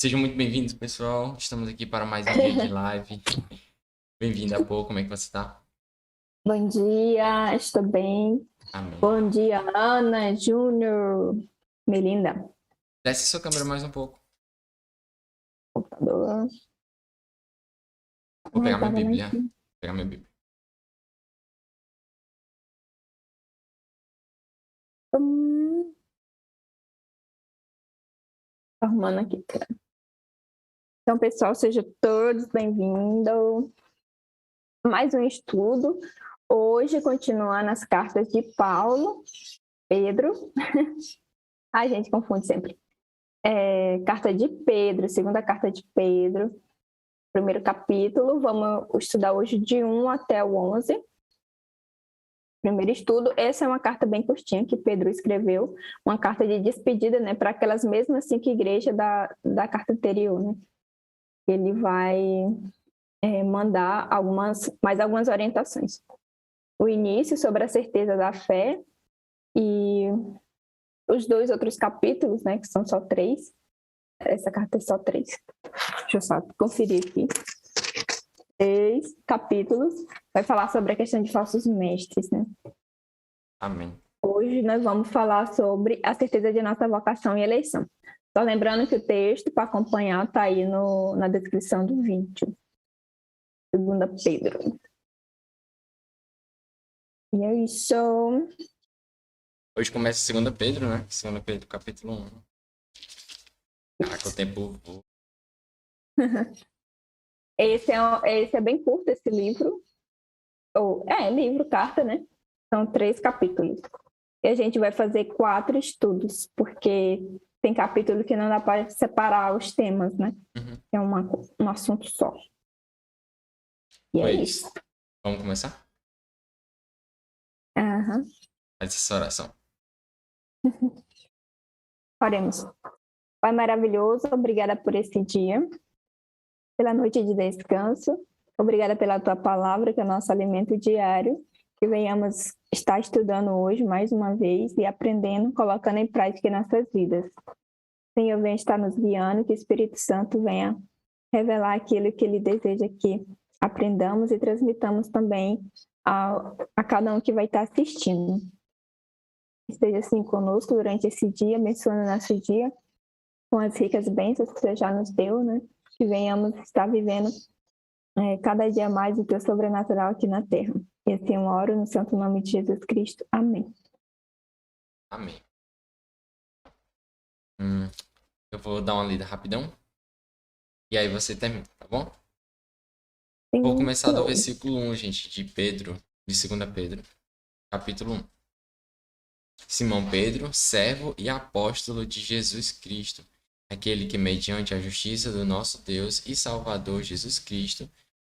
Sejam muito bem-vindos, pessoal. Estamos aqui para mais um dia de live. Bem-vinda, Pô. Como é que você está? Bom dia, estou bem. Amém. Bom dia, Ana, Júnior, Melinda. Desce sua câmera mais um pouco. Computador. Vou Ai, pegar minha tava lá em Bíblia. cima. Pegar minha Bíblia. Hum, Arrumando aqui. Então, pessoal, sejam todos bem-vindos. Mais um estudo. Hoje, continuando as cartas de Paulo, Pedro. A gente confunde sempre. Carta de Pedro, segunda carta de Pedro, primeiro capítulo. Vamos estudar hoje de 1 até o 11. Primeiro estudo. Essa é uma carta bem curtinha que Pedro escreveu, uma carta de despedida, né, para aquelas mesmas 5 igrejas da carta anterior, né? Ele vai mandar mais algumas orientações. O início sobre a certeza da fé e os 2 outros capítulos, né, que são só 3. Essa carta é só 3. Deixa eu só conferir aqui. 3 capítulos. Vai falar sobre a questão de falsos mestres, né? Amém. Hoje nós vamos falar sobre a certeza de nossa vocação e eleição. Só lembrando que o texto para acompanhar está aí na descrição do vídeo. Segunda Pedro. E é isso. Hoje começa 2 Pedro, né? 2 Pedro, capítulo 1. Caraca, o tempo voa. Esse é bem curto, esse livro. Livro, carta, né? São 3 capítulos. E a gente vai fazer 4 estudos, porque tem capítulo que não dá para separar os temas, né? Uhum. É um assunto só. E é Pois, isso. vamos começar? Aham. Faz essa oração. Oremos. Pai maravilhoso, obrigada por esse dia, pela noite de descanso. Obrigada pela tua palavra, que é o nosso alimento diário. Que venhamos estar estudando hoje mais uma vez e aprendendo, colocando em prática em nossas vidas. Senhor, venha estar nos guiando, que o Espírito Santo venha revelar aquilo que Ele deseja que aprendamos e transmitamos também a cada um que vai estar assistindo. Esteja assim conosco durante esse dia, abençoando nosso dia, com as ricas bênçãos que você já nos deu, né? Que venhamos estar vivendo cada dia mais o teu sobrenatural aqui na terra. E assim eu oro no santo nome de Jesus Cristo. Amém. Amém. Eu vou dar uma lida rapidão. E aí você termina, tá bom? Vou Sim, começar do senhor. versículo 1, gente, de Pedro, de 2 Pedro, capítulo 1. Simão Pedro, servo e apóstolo de Jesus Cristo, aquele que, mediante a justiça do nosso Deus e Salvador Jesus Cristo,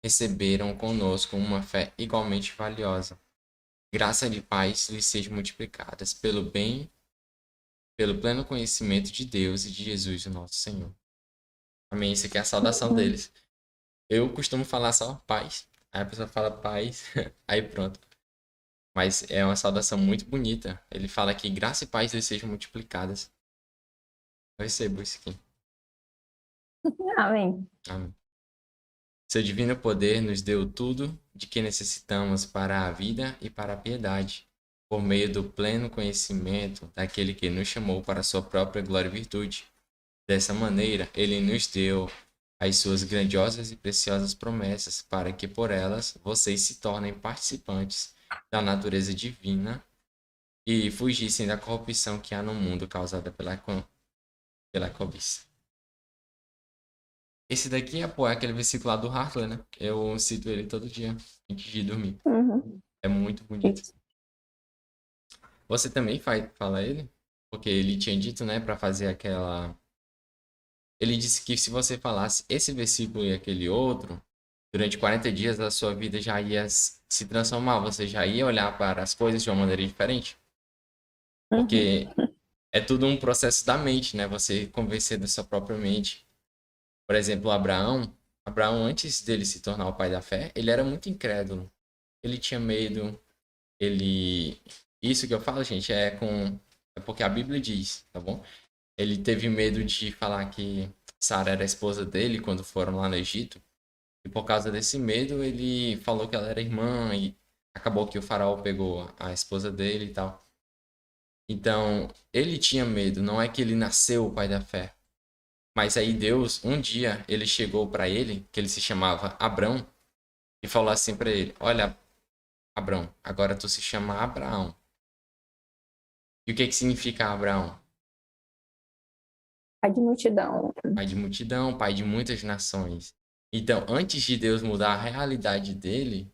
receberam conosco uma fé igualmente valiosa. Graça e paz lhes sejam multiplicadas pelo bem, pelo pleno conhecimento de Deus e de Jesus, o nosso Senhor. Amém. Isso aqui é a saudação deles. Eu costumo falar só paz. Aí a pessoa fala paz, aí pronto. Mas é uma saudação muito bonita. Ele fala que graça e paz lhes sejam multiplicadas. Eu recebo isso aqui. Amém. Amém. Seu divino poder nos deu tudo de que necessitamos para a vida e para a piedade, por meio do pleno conhecimento daquele que nos chamou para a sua própria glória e virtude. Dessa maneira, ele nos deu as suas grandiosas e preciosas promessas, para que por elas vocês se tornem participantes da natureza divina e fugissem da corrupção que há no mundo causada pela cobiça. Esse daqui é aquele versículo lá do Hartley, né? Eu cito ele todo dia, antes de dormir. Uhum. É muito bonito. Isso. Você também fala ele? Porque ele tinha dito, né, para fazer aquela. Ele disse que se você falasse esse versículo e aquele outro, durante 40 dias a sua vida já ia se transformar, você já ia olhar para as coisas de uma maneira diferente. Uhum. Porque é tudo um processo da mente, né? Você convencer da sua própria mente. Por exemplo, Abraão, antes dele se tornar o pai da fé, ele era muito incrédulo. Ele tinha medo, ele... Isso que eu falo, gente, é porque a Bíblia diz, tá bom? Ele teve medo de falar que Sara era a esposa dele quando foram lá no Egito. E por causa desse medo, ele falou que ela era irmã e acabou que o faraó pegou a esposa dele e tal. Então, ele tinha medo, não é que ele nasceu o pai da fé. Mas aí Deus, um dia, ele chegou para ele, que ele se chamava Abrão, e falou assim para ele: Olha, Abrão, agora tu se chama Abraão. E o que significa Abraão? A de multidão. Pai de multidão, pai de muitas nações. Então, antes de Deus mudar a realidade dele,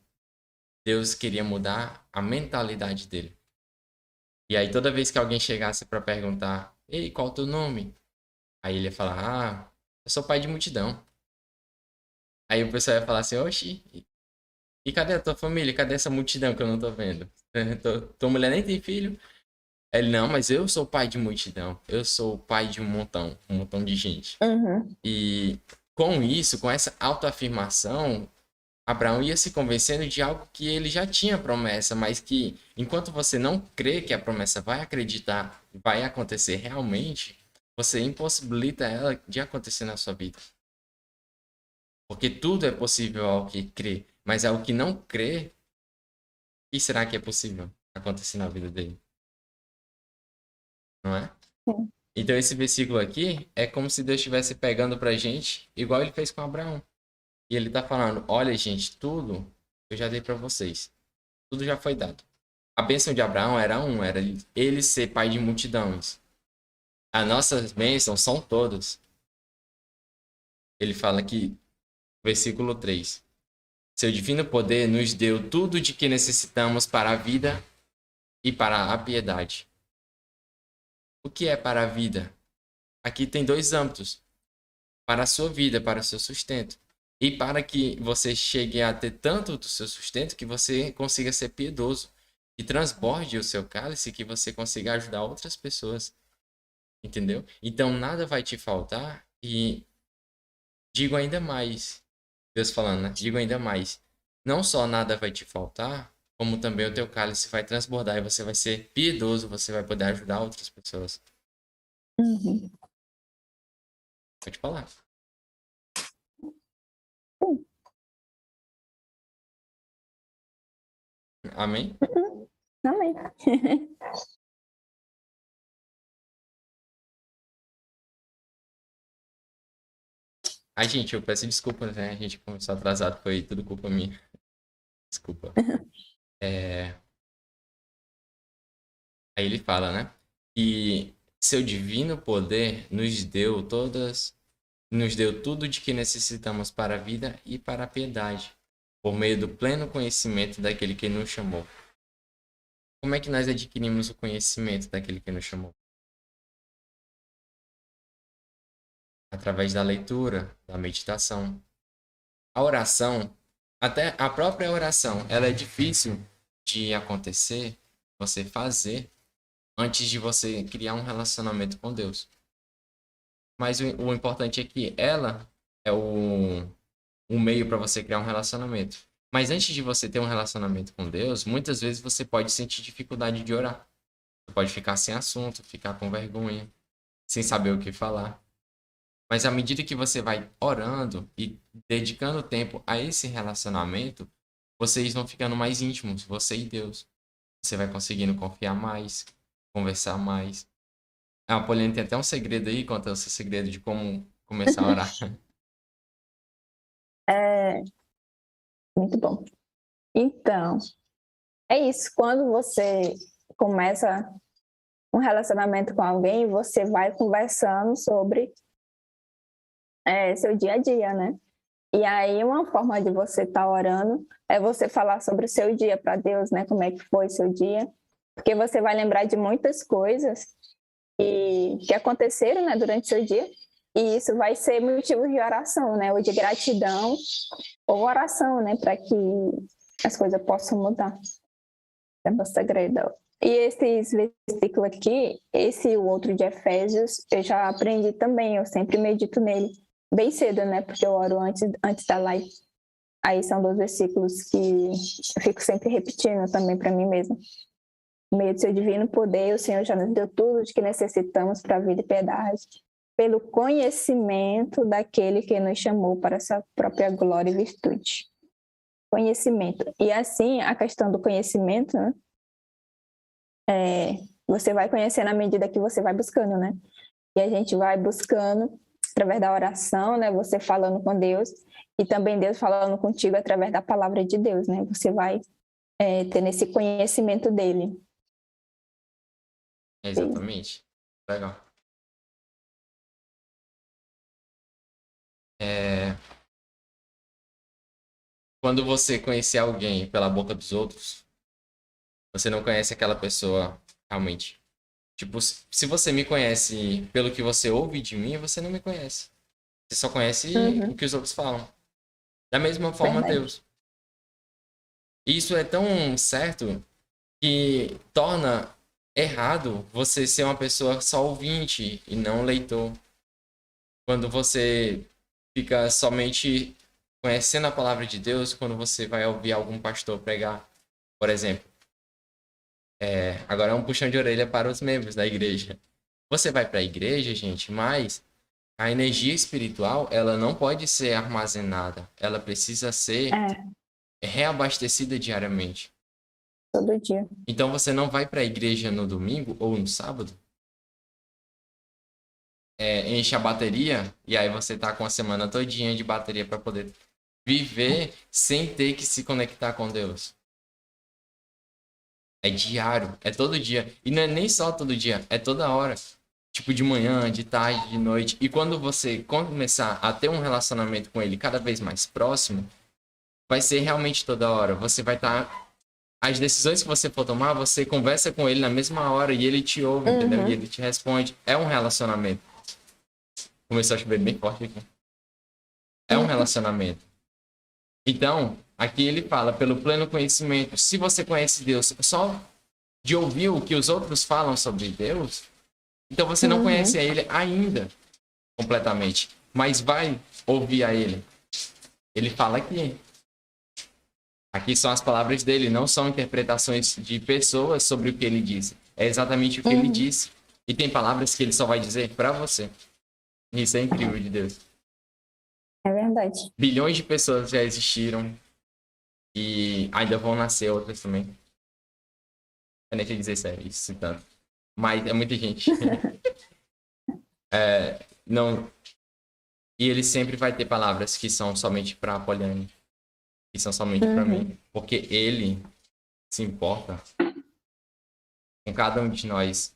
Deus queria mudar a mentalidade dele. E aí, toda vez que alguém chegasse para perguntar: Ei, qual é o teu nome? Aí ele ia falar: Ah, eu sou pai de multidão. Aí o pessoal ia falar assim: Oxi, e cadê a tua família? Cadê essa multidão que eu não tô vendo? Tua mulher nem tem filho? Ele: Não, mas eu sou pai de multidão. Eu sou o pai de um montão de gente. Uhum. E com isso, com essa autoafirmação, Abraão ia se convencendo de algo que ele já tinha promessa, mas que enquanto você não crê que a promessa vai acreditar, vai acontecer realmente, você impossibilita ela de acontecer na sua vida. Porque tudo é possível ao que crê, mas ao que não crê, o que será que é possível acontecer na vida dele? Não é? Sim. Então esse versículo aqui é como se Deus estivesse pegando pra gente, igual ele fez com Abraão. E ele tá falando: olha, gente, tudo eu já dei pra vocês. Tudo já foi dado. A bênção de Abraão era ele ser pai de multidões. As nossas bênçãos são todas. Ele fala aqui, versículo 3. Seu divino poder nos deu tudo de que necessitamos para a vida e para a piedade. O que é para a vida? Aqui tem dois âmbitos. Para a sua vida, para o seu sustento. E para que você chegue a ter tanto do seu sustento que você consiga ser piedoso. E transborde o seu cálice, que você consiga ajudar outras pessoas. Entendeu? Então nada vai te faltar. E digo ainda mais. Deus falando, né? Digo ainda mais. Não só nada vai te faltar, como também o teu cálice vai transbordar e você vai ser piedoso, você vai poder ajudar outras pessoas. Uhum. Pode falar. Amém? Uhum. Amém. Ai, gente, eu peço desculpa, né? A gente começou atrasado, foi tudo culpa minha. Desculpa. É... Aí ele fala, né? Que seu divino poder nos deu tudo de que necessitamos para a vida e para a piedade, por meio do pleno conhecimento daquele que nos chamou. Como é que nós adquirimos o conhecimento daquele que nos chamou? Através da leitura, da meditação. A oração, até a própria oração, ela é difícil de acontecer, você fazer, antes de você criar um relacionamento com Deus. Mas o importante é que ela é o meio para você criar um relacionamento. Mas antes de você ter um relacionamento com Deus, muitas vezes você pode sentir dificuldade de orar. Você pode ficar sem assunto, ficar com vergonha, sem saber o que falar. Mas à medida que você vai orando e dedicando tempo a esse relacionamento, vocês vão ficando mais íntimos, você e Deus. Você vai conseguindo confiar mais, conversar mais. A Poliana tem até um segredo aí, conta o seu segredo de como começar a orar. É muito bom. Então, é isso. Quando você começa um relacionamento com alguém, você vai conversando sobre seu dia a dia, né? E aí, uma forma de você estar orando é você falar sobre o seu dia para Deus, né? Como é que foi o seu dia. Porque você vai lembrar de muitas coisas que aconteceram, né, durante o seu dia. E isso vai ser motivo de oração, né? Ou de gratidão, ou oração, né? Para que as coisas possam mudar. É o segredo. E esses versículos aqui, esse e o outro de Efésios, eu já aprendi também, eu sempre medito nele bem cedo, né? Porque eu oro antes da live. Aí são 2 versículos que eu fico sempre repetindo também para mim mesma. No meio do seu divino poder, o Senhor já nos deu tudo de que necessitamos para a vida e piedade. pelo conhecimento daquele que nos chamou para essa própria glória e virtude. Conhecimento. E assim, a questão do conhecimento, né? Você vai conhecendo à medida que você vai buscando, né? E a gente vai buscando através da oração, né? Você falando com Deus e também Deus falando contigo através da palavra de Deus, né? Você vai tendo esse conhecimento dele. Exatamente. Legal. Quando você conhecer alguém pela boca dos outros, você não conhece aquela pessoa realmente. Tipo, se você me conhece pelo que você ouve de mim, você não me conhece. Você só conhece o que os outros falam. Da mesma forma, Verdade. Deus. Isso é tão certo que torna errado você ser uma pessoa só ouvinte e não leitor. Quando você fica somente conhecendo a palavra de Deus, quando você vai ouvir algum pastor pregar, por exemplo. Agora é um puxão de orelha para os membros da igreja. Você vai para a igreja, gente, mas a energia espiritual, ela não pode ser armazenada. Ela precisa ser reabastecida diariamente. Todo dia. Então você não vai para a igreja no domingo ou no sábado, enche a bateria e aí você tá com a semana todinha de bateria para poder viver sem ter que se conectar com Deus. É diário, é todo dia. E não é nem só todo dia, é toda hora. Tipo, de manhã, de tarde, de noite. E quando você começar a ter um relacionamento com ele cada vez mais próximo, vai ser realmente toda hora. Você vai estar... As decisões que você for tomar, você conversa com ele na mesma hora e ele te ouve, entendeu? E ele te responde. É um relacionamento. Começou a chover bem forte aqui. É um relacionamento. Então, aqui ele fala, pelo pleno conhecimento. Se você conhece Deus só de ouvir o que os outros falam sobre Deus, então você não conhece a ele ainda completamente. Mas vai ouvir a ele. Ele fala aqui. Aqui são as palavras dele, não são interpretações de pessoas sobre o que ele disse. É exatamente o que ele disse. E tem palavras que ele só vai dizer para você. Isso é incrível de Deus. É verdade. Bilhões de pessoas já existiram e ainda vão nascer outras também. Eu nem sei dizer sério, isso tanto. Mas é muita gente. Não. E ele sempre vai ter palavras que são somente para Apoliane, que são somente para mim, porque ele se importa com cada um de nós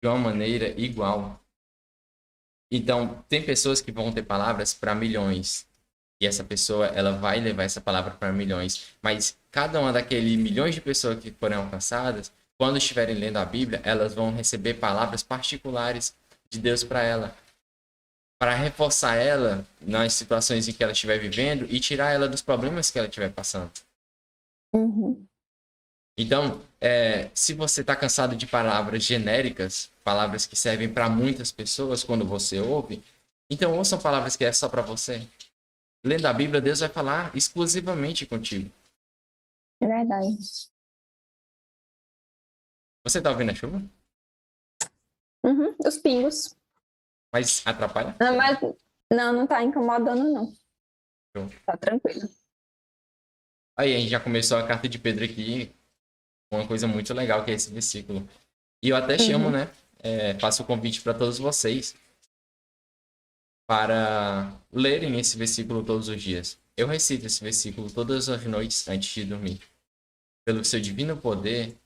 de uma maneira igual. Então, tem pessoas que vão ter palavras para milhões. E essa pessoa, ela vai levar essa palavra para milhões. Mas cada uma daqueles milhões de pessoas que foram alcançadas, quando estiverem lendo a Bíblia, elas vão receber palavras particulares de Deus para ela. Para reforçar ela nas situações em que ela estiver vivendo e tirar ela dos problemas que ela estiver passando. Então, se você está cansado de palavras genéricas, palavras que servem para muitas pessoas quando você ouve, então ouçam palavras que é só para você. Lendo a Bíblia, Deus vai falar exclusivamente contigo. É verdade. Você está ouvindo a chuva? Os pingos. Mas atrapalha? Não, mas não tá incomodando, não. Show. Tá tranquilo. Aí, a gente já começou a carta de Pedro aqui, uma coisa muito legal que é esse versículo. E eu até chamo, né? Faço o convite para todos vocês para lerem esse versículo todos os dias. Eu recito esse versículo todas as noites antes de dormir. Pelo seu divino poder,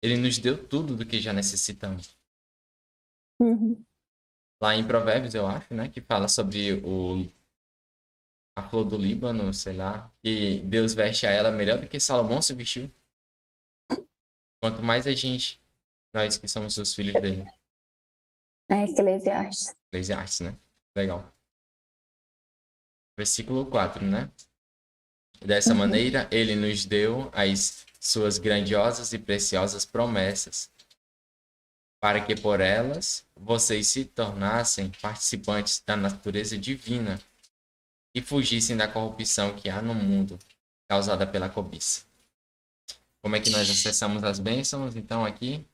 ele nos deu tudo do que já necessitamos. Lá em Provérbios, eu acho, né? Que fala sobre a flor do Líbano, sei lá. E Deus veste a ela melhor do que Salomão se vestiu. Quanto mais a gente, nós que somos os filhos dele. Eclesiastes. Eclesiastes, né? Legal. Versículo 4, né? Dessa maneira, ele nos deu as suas grandiosas e preciosas promessas, para que por elas vocês se tornassem participantes da natureza divina e fugissem da corrupção que há no mundo, causada pela cobiça. Como é que nós acessamos as bênçãos, então, aqui?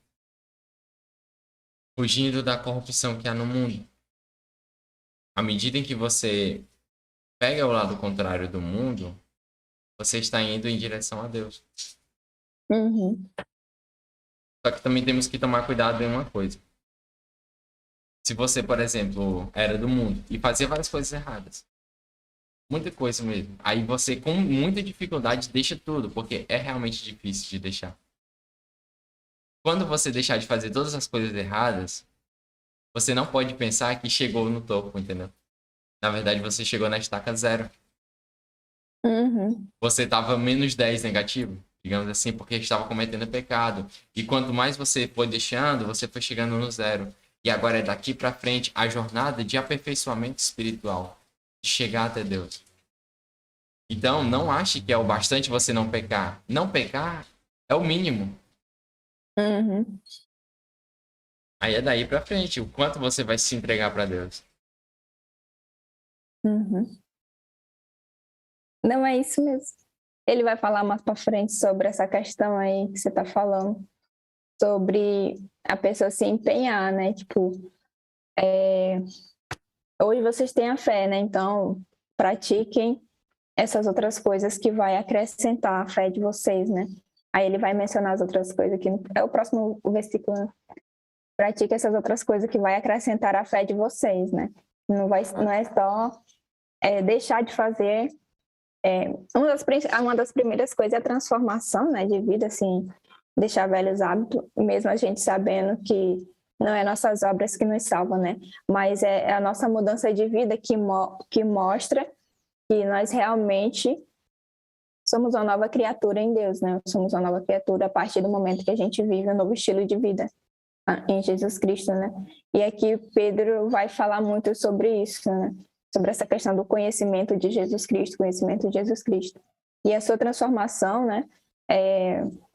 Fugindo da corrupção que há no mundo. À medida em que você pega o lado contrário do mundo, você está indo em direção a Deus. Uhum. Só que também temos que tomar cuidado em uma coisa. Se você, por exemplo, era do mundo e fazia várias coisas erradas, muita coisa mesmo, aí você, com muita dificuldade, deixa tudo, porque é realmente difícil de deixar. Quando você deixar de fazer todas as coisas erradas, você não pode pensar que chegou no topo, entendeu? Na verdade, você chegou na estaca zero. Uhum. Você estava menos 10 negativo, digamos assim, porque estava cometendo pecado. E quanto mais você foi deixando, você foi chegando no zero. E agora é daqui para frente a jornada de aperfeiçoamento espiritual, de chegar até Deus. Então, não ache que é o bastante você não pecar. Não pecar é o mínimo. Uhum. Aí é daí para frente, o quanto você vai se entregar para Deus. Uhum. Não é isso mesmo. Ele vai falar mais para frente sobre essa questão aí que você está falando, sobre a pessoa se empenhar, né? Tipo, hoje vocês têm a fé, né? Então, pratiquem essas outras coisas que vai acrescentar a fé de vocês, né? Aí ele vai mencionar as outras coisas aqui. É o próximo versículo, né? Pratique essas outras coisas que vai acrescentar a fé de vocês, né? Não é só deixar de fazer. Uma das primeiras coisas é a transformação, né, de vida, assim, deixar velhos hábitos, mesmo a gente sabendo que não é nossas obras que nos salvam, né? Mas é a nossa mudança de vida que mostra que nós realmente somos uma nova criatura em Deus, né? Somos uma nova criatura a partir do momento que a gente vive um novo estilo de vida em Jesus Cristo, né? E aqui Pedro vai falar muito sobre isso, né? Sobre essa questão do conhecimento de Jesus Cristo, conhecimento de Jesus Cristo. E a sua transformação, né?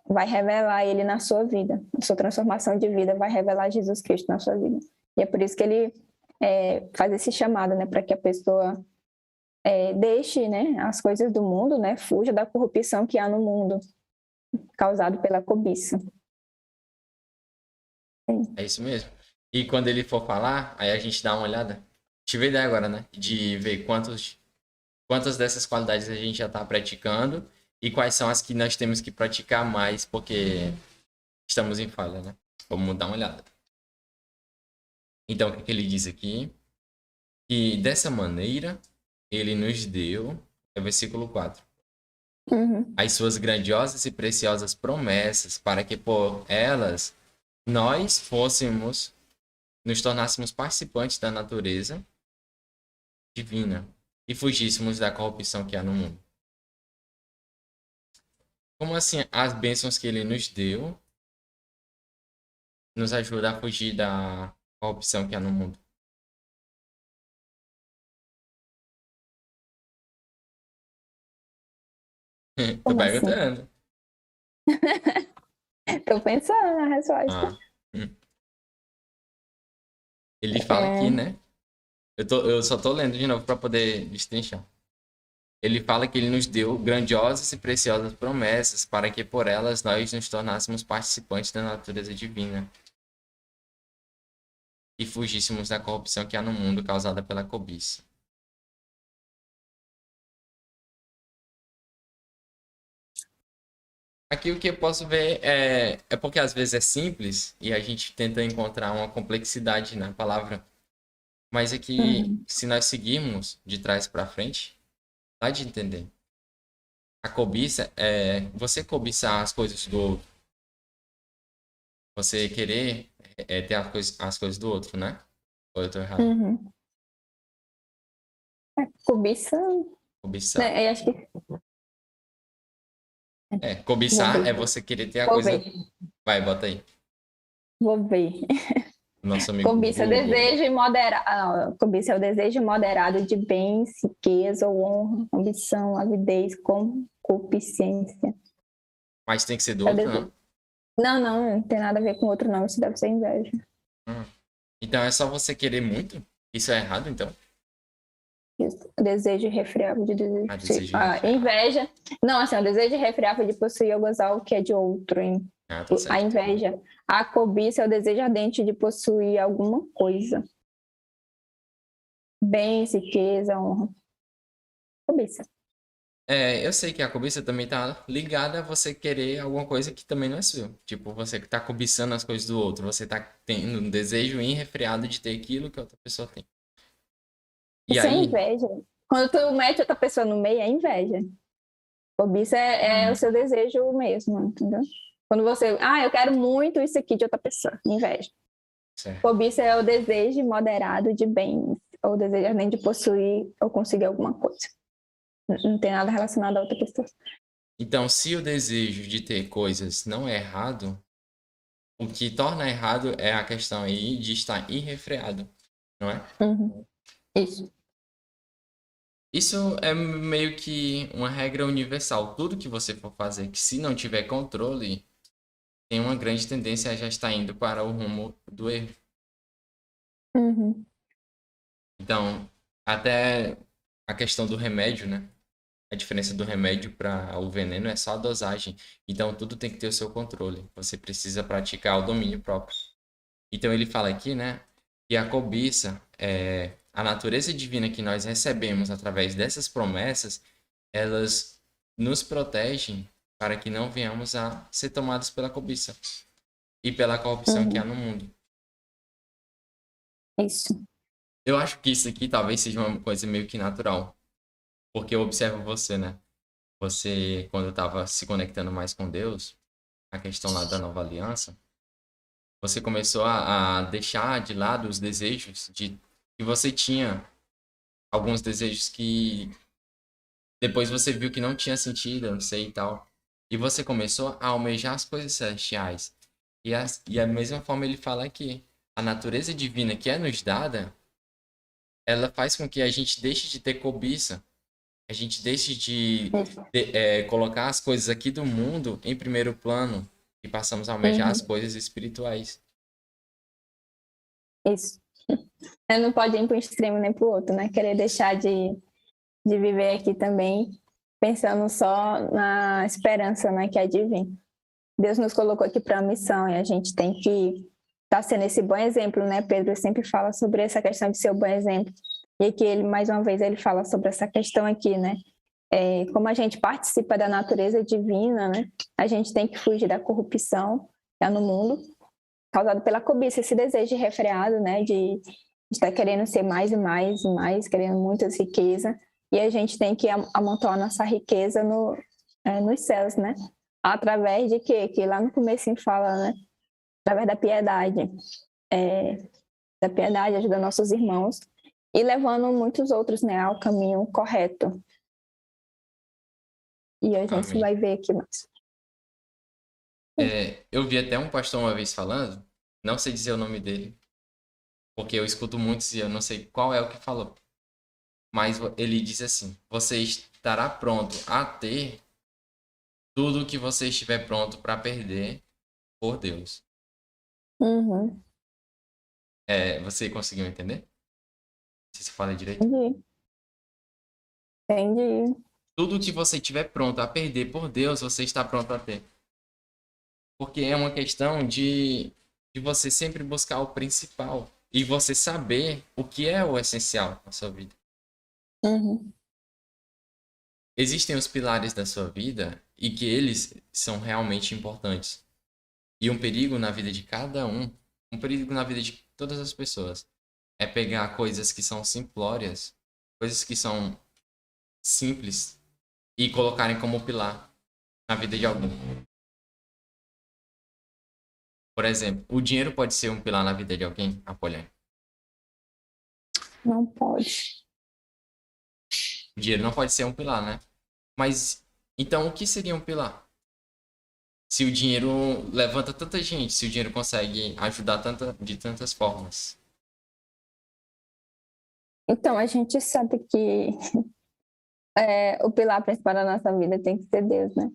Vai revelar ele na sua vida. A sua transformação de vida vai revelar Jesus Cristo na sua vida. E é por isso que ele faz esse chamado, né? Para que a pessoa deixe, né, as coisas do mundo, né? Fuja da corrupção que há no mundo, causado pela cobiça. É isso mesmo. E quando ele for falar, aí a gente dá uma olhada. Tive a ideia agora, né? De ver quantas dessas qualidades a gente já está praticando e quais são as que nós temos que praticar mais porque estamos em falha, né? Vamos dar uma olhada. Então, o que ele diz aqui? Que dessa maneira ele nos deu, é o versículo 4, Uhum. as suas grandiosas e preciosas promessas para que por elas nós nos tornássemos participantes da natureza divina e fugíssemos da corrupção que há no mundo. Como assim as bênçãos que ele nos deu nos ajuda a fugir da corrupção que há no mundo? Tô Como assim? perguntando. Estou pensando na resposta. Ah. Ele fala aqui, né? Eu só tô lendo de novo para poder destrinchar. Ele fala que ele nos deu grandiosas e preciosas promessas para que por elas nós nos tornássemos participantes da natureza divina e fugíssemos da corrupção que há no mundo causada pela cobiça. Aqui o que eu posso ver é porque às vezes é simples e a gente tenta encontrar uma complexidade na palavra, mas é que Uhum. se nós seguirmos de trás para frente, dá de entender. A cobiça é você cobiçar as coisas do outro, você querer ter as coisas do outro, né? Ou eu tô errado? Uhum. Cobiça, Cobiçar. né? Eu acho que vou Cobiçar ver. é você querer ter a Vou coisa. ver. Vai, bota aí. Vou ver. Nosso amigo Cobiça, Google. desejo moderado. Cobiça é o desejo moderado de bens, riqueza ou honra, ambição, avidez, concupiscência. Mas tem que ser do É o outro, não? desejo. Não tem nada a ver com outro, não. Isso deve ser inveja. Hum. Então é só você querer muito? Isso é errado, então? Isso. Desejo irrefreável de desejo. Ah, desejo Inveja. Não, assim, o desejo irrefreável de possuir ou gozar o que é de outro. Hein? Ah, tá A certo. inveja. A cobiça é o desejo ardente de possuir alguma coisa. bens, riqueza, honra. Cobiça. Eu sei que a cobiça também tá ligada a você querer alguma coisa que também não é sua. Tipo, você que tá cobiçando as coisas do outro, você tá tendo um desejo irrefreado de ter aquilo que a outra pessoa tem. E Isso é aí, inveja. Quando tu mete outra pessoa no meio, é inveja. Cobiça é o seu desejo mesmo, entendeu? Quando você, eu quero muito isso aqui de outra pessoa, inveja. certo. Cobiça é o desejo moderado de bens, ou o desejo nem de possuir ou conseguir alguma coisa. Não tem nada relacionado a outra pessoa. Então, se o desejo de ter coisas não é errado, o que torna errado é a questão aí de estar irrefreado, não é? Uhum. Isso. Isso é meio que uma regra universal. Tudo que você for fazer que se não tiver controle, tem uma grande tendência a já estar indo para o rumo do erro. Uhum. Então, até a questão do remédio, né? A diferença do remédio para o veneno é só a dosagem. Então, tudo tem que ter o seu controle. Você precisa praticar o domínio próprio. Então, ele fala aqui, né? Que a cobiça, a natureza divina que nós recebemos através dessas promessas, elas nos protegem para que não venhamos a ser tomados pela cobiça e pela corrupção que há Uhum. no mundo. Isso. Eu acho que isso aqui talvez seja uma coisa meio que natural, porque eu observo você, né? Você, quando estava se conectando mais com Deus, a questão lá da nova aliança, você começou a deixar de lado os desejos de que você tinha, alguns desejos que depois você viu que não tinha sentido, eu não sei e tal. E você começou a almejar as coisas celestiais. E a mesma forma ele fala aqui, a natureza divina que é nos dada, ela faz com que a gente deixe de ter cobiça, a gente deixe colocar as coisas aqui do mundo em primeiro plano e passamos a almejar as Uhum. coisas espirituais. Isso. Não pode ir para um extremo nem para o outro, né? Querer deixar de viver aqui também, pensando só na esperança, né, que é divina. Deus nos colocou aqui para a missão e a gente tem que estar sendo esse bom exemplo, né? Pedro sempre fala sobre essa questão de ser o bom exemplo. E aqui ele, mais uma vez, ele fala sobre essa questão aqui, né? Como a gente participa da natureza divina, né? A gente tem que fugir da corrupção que há no mundo, causado pela cobiça, esse desejo refreado, né? De estar querendo ser mais e mais e mais, querendo muitas riquezas. E a gente tem que amontoar nossa riqueza nos céus, né? Através de quê? Que lá no começo fala, né? Através da piedade. Da piedade, ajudando nossos irmãos e levando muitos outros, né, ao caminho correto. E a gente Amém. vai ver aqui mais. Eu vi até um pastor uma vez falando, não sei dizer o nome dele, porque eu escuto muitos e eu não sei qual é o que falou. Mas ele diz assim: você estará pronto a ter tudo o que você estiver pronto para perder por Deus. Uhum. Você conseguiu entender? Não sei se eu falei direito. Entendi. Entendi. Tudo o que você estiver pronto a perder por Deus, você está pronto a ter. Porque é uma questão de você sempre buscar o principal e você saber o que é o essencial na sua vida. Uhum. Existem os pilares da sua vida e que eles são realmente importantes. E um perigo na vida de cada um perigo na vida de todas as pessoas, é pegar coisas que são simplórias, coisas que são simples e colocarem como pilar na vida de alguém. Por exemplo, o dinheiro pode ser um pilar na vida de alguém, Apolônio? Não pode. O dinheiro não pode ser um pilar, né? Mas então o que seria um pilar? Se o dinheiro levanta tanta gente, se o dinheiro consegue ajudar de tantas formas. Então, a gente sabe que o pilar principal da nossa vida tem que ser Deus, né?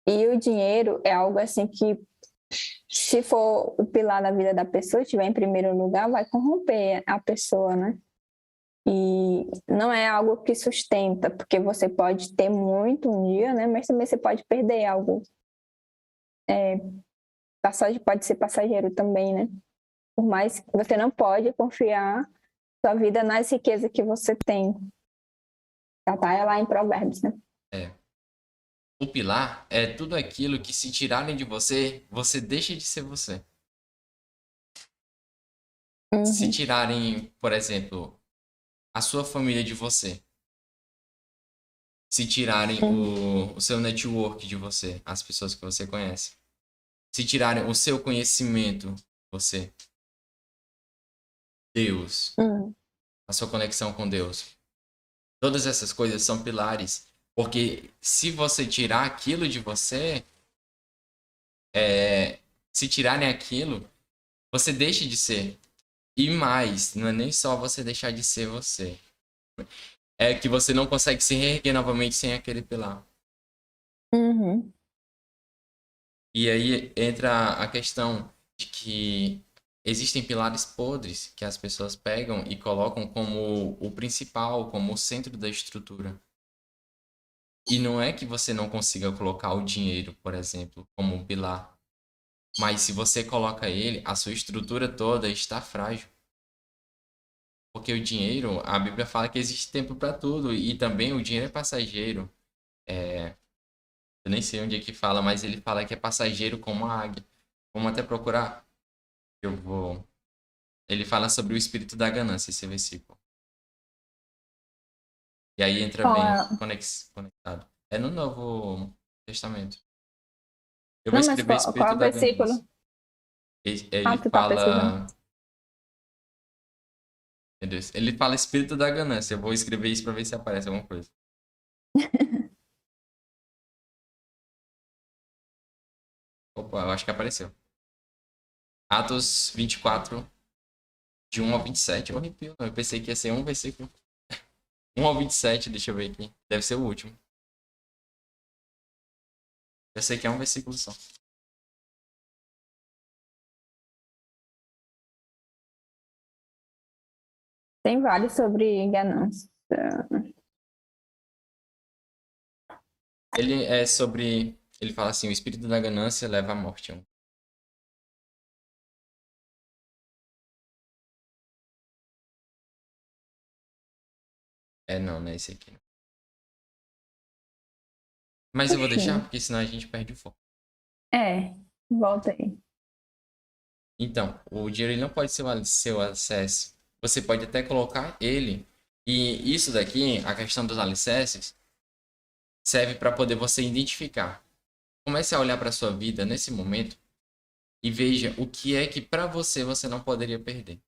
E o dinheiro é algo assim que, se for o pilar da vida da pessoa, estiver em primeiro lugar, vai corromper a pessoa, né? E não é algo que sustenta, porque você pode ter muito um dia, né? Mas também você pode perder algo. Pode ser passageiro também, né? Por mais que você não pode confiar Sua vida não é as riquezas que você tem. Já tá lá em Provérbios, né? O pilar é tudo aquilo que se tirarem de você, você deixa de ser você. Se Uhum, tirarem, por exemplo, a sua família de você, se tirarem uhum, o seu network de você, as pessoas que você conhece, se tirarem o seu conhecimento, você, Deus, uhum, a sua conexão com Deus, todas essas coisas são pilares, porque se você tirar aquilo de você, se tirarem aquilo, você deixa de ser. E mais, não é nem só você deixar de ser você. É que você não consegue se reerguer novamente sem aquele pilar. uhum. E aí entra a questão de que existem pilares podres que as pessoas pegam e colocam como o principal, como o centro da estrutura. E não é que você não consiga colocar o dinheiro, por exemplo, como um pilar. Mas se você coloca ele, a sua estrutura toda está frágil. Porque o dinheiro, a Bíblia fala que existe tempo para tudo e também o dinheiro é passageiro. Eu nem sei onde é que fala, mas ele fala que é passageiro como a águia. Vamos até procurar. Eu vou. Ele fala sobre o espírito da ganância, esse versículo. E aí entra Qual bem é? conectado. É no Novo Testamento. Eu vou Não, mas escrever qual é espírito o da ganância. versículo? Ah, Ele tu tá pesquisando. fala. Meu Deus. Ele fala espírito da ganância. Eu vou escrever isso pra ver se aparece alguma coisa. Opa, eu acho que apareceu. Atos 24, de 1 ao 27. Eu arrepio. Eu pensei que ia ser um versículo. 1 ao 27, deixa eu ver aqui. Deve ser o último. Eu sei que é um versículo só. Tem vários sobre ganância. Ele é sobre. Ele fala assim: o espírito da ganância leva à morte. Não, não é esse aqui. Não. Mas eu vou deixar, Enfim, porque senão a gente perde o foco. volta aí. Então, o dinheiro ele não pode ser o seu acesso. Você pode até colocar ele. E isso daqui, a questão dos alicerces, serve para poder você identificar. Comece a olhar para sua vida nesse momento e veja o que é que para você não poderia perder.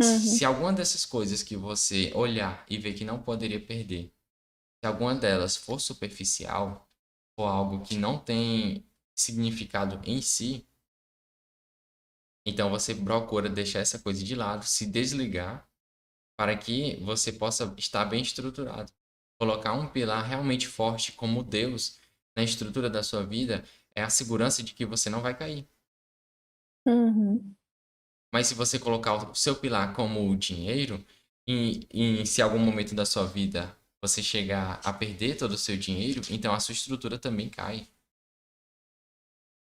Uhum, Se alguma dessas coisas que você olhar e ver que não poderia perder, se alguma delas for superficial, ou algo que não tem significado em si, então você procura deixar essa coisa de lado, se desligar, para que você possa estar bem estruturado. Colocar um pilar realmente forte como Deus na estrutura da sua vida é a segurança de que você não vai cair. uhum, Mas se você colocar o seu pilar como o dinheiro, e se algum momento da sua vida você chegar a perder todo o seu dinheiro, então a sua estrutura também cai.